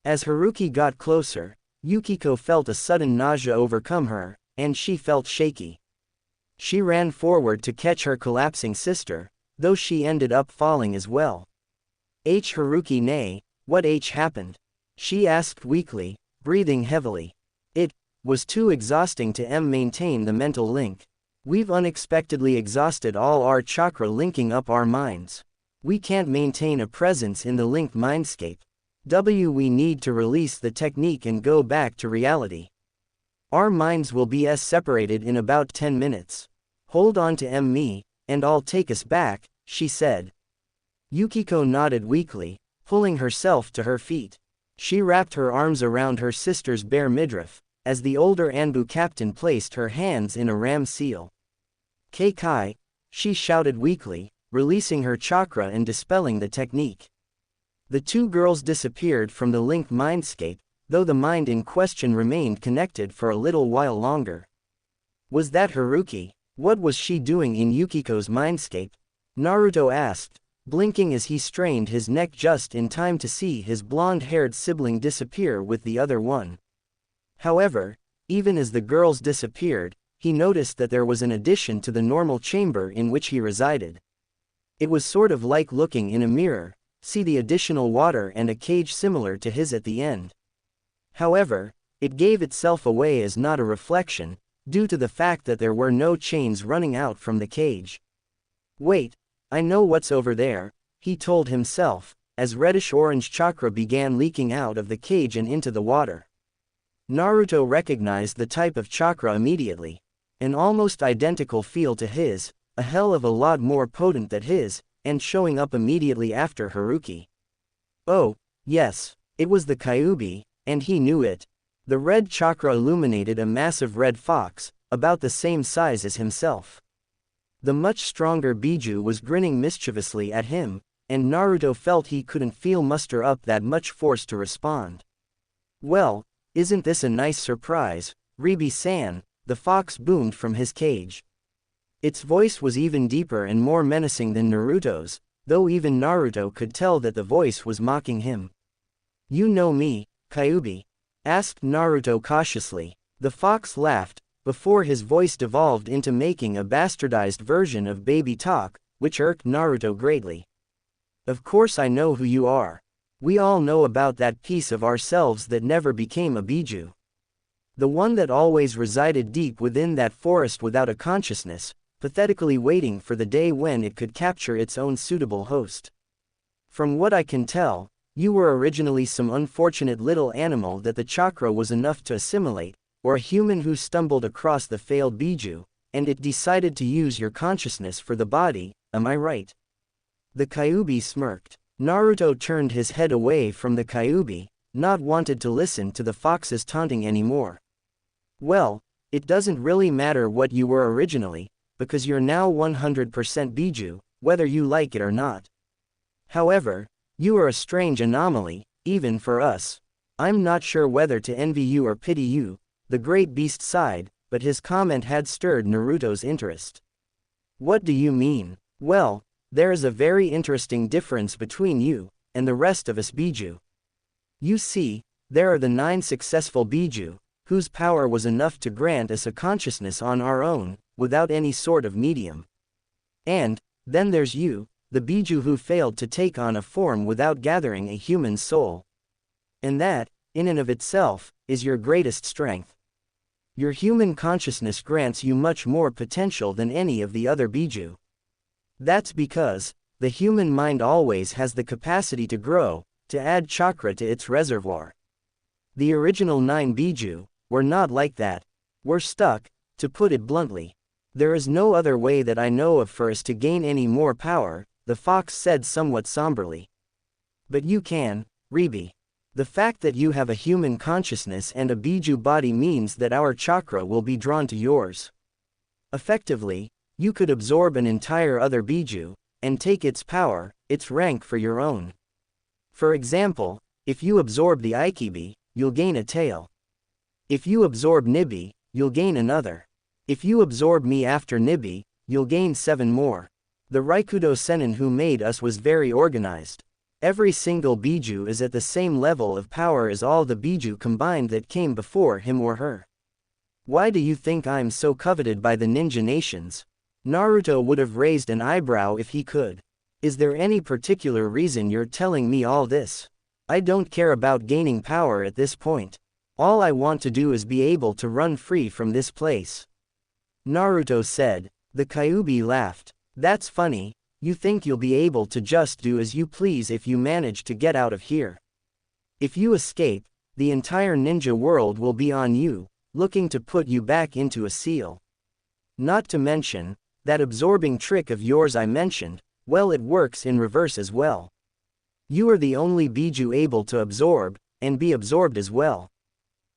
As Haruki got closer, Yukiko felt a sudden nausea overcome her, and she felt shaky. She ran forward to catch her collapsing sister, though she ended up falling as well. Haruki nay, what happened? She asked weakly, breathing heavily. It was too exhausting to maintain the mental link. We've unexpectedly exhausted all our chakra linking up our minds. We can't maintain a presence in the linked mindscape. We need to release the technique and go back to reality. Our minds will be separated in about 10 minutes. Hold on to me, and I'll take us back, she said. Yukiko nodded weakly, pulling herself to her feet. She wrapped her arms around her sister's bare midriff, as the older Anbu captain placed her hands in a ram seal. Kai, she shouted weakly, releasing her chakra and dispelling the technique. The two girls disappeared from the linked mindscape, though the mind in question remained connected for a little while longer. Was that Haruki? What was she doing in Yukiko's mindscape? Naruto asked, blinking as he strained his neck just in time to see his blonde-haired sibling disappear with the other one. However, even as the girls disappeared, he noticed that there was an addition to the normal chamber in which he resided. It was sort of like looking in a mirror, see the additional water and a cage similar to his at the end. However, it gave itself away as not a reflection, due to the fact that there were no chains running out from the cage. Wait, I know what's over there, he told himself, as reddish-orange chakra began leaking out of the cage and into the water. Naruto recognized the type of chakra immediately. An almost identical feel to his, a hell of a lot more potent than his, and showing up immediately after Haruki. Oh, yes, it was the Kyuubi, and he knew it. The red chakra illuminated a massive red fox, about the same size as himself. The much stronger Bijuu was grinning mischievously at him, and Naruto felt he couldn't muster up that much force to respond. Well, isn't this a nice surprise, Ribi-san? The fox boomed from his cage. Its voice was even deeper and more menacing than Naruto's, though even Naruto could tell that the voice was mocking him. You know me, Kyuubi? Asked Naruto cautiously. The fox laughed, before his voice devolved into making a bastardized version of baby talk, which irked Naruto greatly. Of course I know who you are. We all know about that piece of ourselves that never became a Bijuu. The one that always resided deep within that forest without a consciousness, pathetically waiting for the day when it could capture its own suitable host. From what I can tell, you were originally some unfortunate little animal that the chakra was enough to assimilate, or a human who stumbled across the failed Bijuu, and it decided to use your consciousness for the body, am I right? The Kyuubi smirked. Naruto turned his head away from the Kyuubi, not wanted to listen to the fox's taunting anymore. Well, it doesn't really matter what you were originally, because you're now 100% Bijuu, whether you like it or not. However, you are a strange anomaly, even for us. I'm not sure whether to envy you or pity you, the great beast sighed, but his comment had stirred Naruto's interest. What do you mean? Well, there is a very interesting difference between you and the rest of us Bijuu. You see, there are the 9 successful Bijuu, whose power was enough to grant us a consciousness on our own, without any sort of medium. And then there's you, the Bijuu who failed to take on a form without gathering a human soul. And that, in and of itself, is your greatest strength. Your human consciousness grants you much more potential than any of the other Bijuu. That's because the human mind always has the capacity to grow, to add chakra to its reservoir. The original 9 Bijuu were not like that. We're stuck, to put it bluntly. There is no other way that I know of for us to gain any more power, the fox said somewhat somberly. But you can, Ribi. The fact that you have a human consciousness and a Bijuu body means that our chakra will be drawn to yours. Effectively, you could absorb an entire other Bijuu, and take its power, its rank for your own. For example, if you absorb the Ikibi, you'll gain a tail. If you absorb Nibi, you'll gain another. If you absorb me after Nibi, you'll gain 7 more. The Raikudo Sennin who made us was very organized. Every single Bijuu is at the same level of power as all the Bijuu combined that came before him or her. Why do you think I'm so coveted by the ninja nations? Naruto would have raised an eyebrow if he could. Is there any particular reason you're telling me all this? I don't care about gaining power at this point. All I want to do is be able to run free from this place. Naruto said. The Kyuubi laughed. That's funny, you think you'll be able to just do as you please if you manage to get out of here. If you escape, the entire ninja world will be on you, looking to put you back into a seal. Not to mention, that absorbing trick of yours I mentioned, well, it works in reverse as well. You are the only Bijuu able to absorb, and be absorbed as well.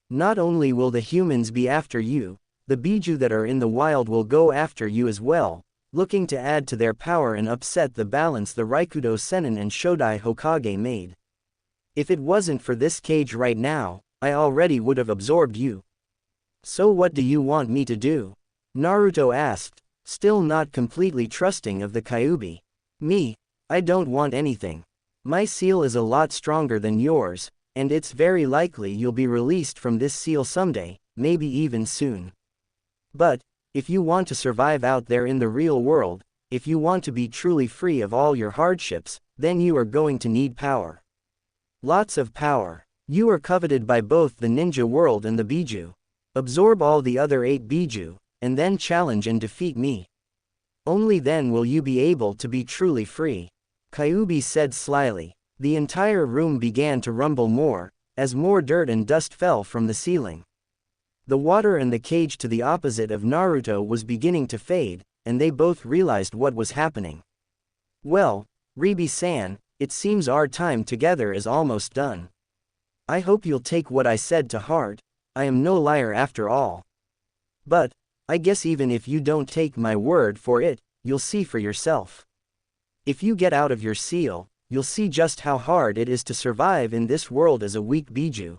Not only will the humans be after you, the Bijuu that are in the wild will go after you as well, looking to add to their power and upset the balance the Raikudo Sennin and Shodai Hokage made. If it wasn't for this cage right now, I already would have absorbed you. So what do you want me to do? Naruto asked, still not completely trusting of the Kyuubi. Me? I don't want anything. My seal is a lot stronger than yours, and it's very likely you'll be released from this seal someday, maybe even soon. But, if you want to survive out there in the real world, if you want to be truly free of all your hardships, then you are going to need power. Lots of power. You are coveted by both the ninja world and the Bijuu. Absorb all the other 8 Bijuu, and then challenge and defeat me. Only then will you be able to be truly free. Kyuubi said slyly. The entire room began to rumble more, as more dirt and dust fell from the ceiling. The water in the cage to the opposite of Naruto was beginning to fade, and they both realized what was happening. Well, Ribi-san, it seems our time together is almost done. I hope you'll take what I said to heart. I am no liar after all. But, I guess even if you don't take my word for it, you'll see for yourself. If you get out of your seal, you'll see just how hard it is to survive in this world as a weak Bijuu.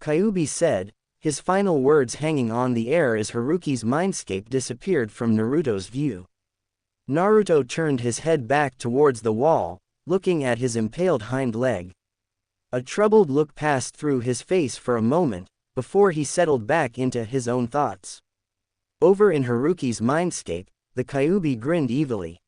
Kyuubi said, his final words hanging on the air as Haruki's mindscape disappeared from Naruto's view. Naruto turned his head back towards the wall, looking at his impaled hind leg. A troubled look passed through his face for a moment, before he settled back into his own thoughts. Over in Haruki's mindscape, the Kyuubi grinned evilly.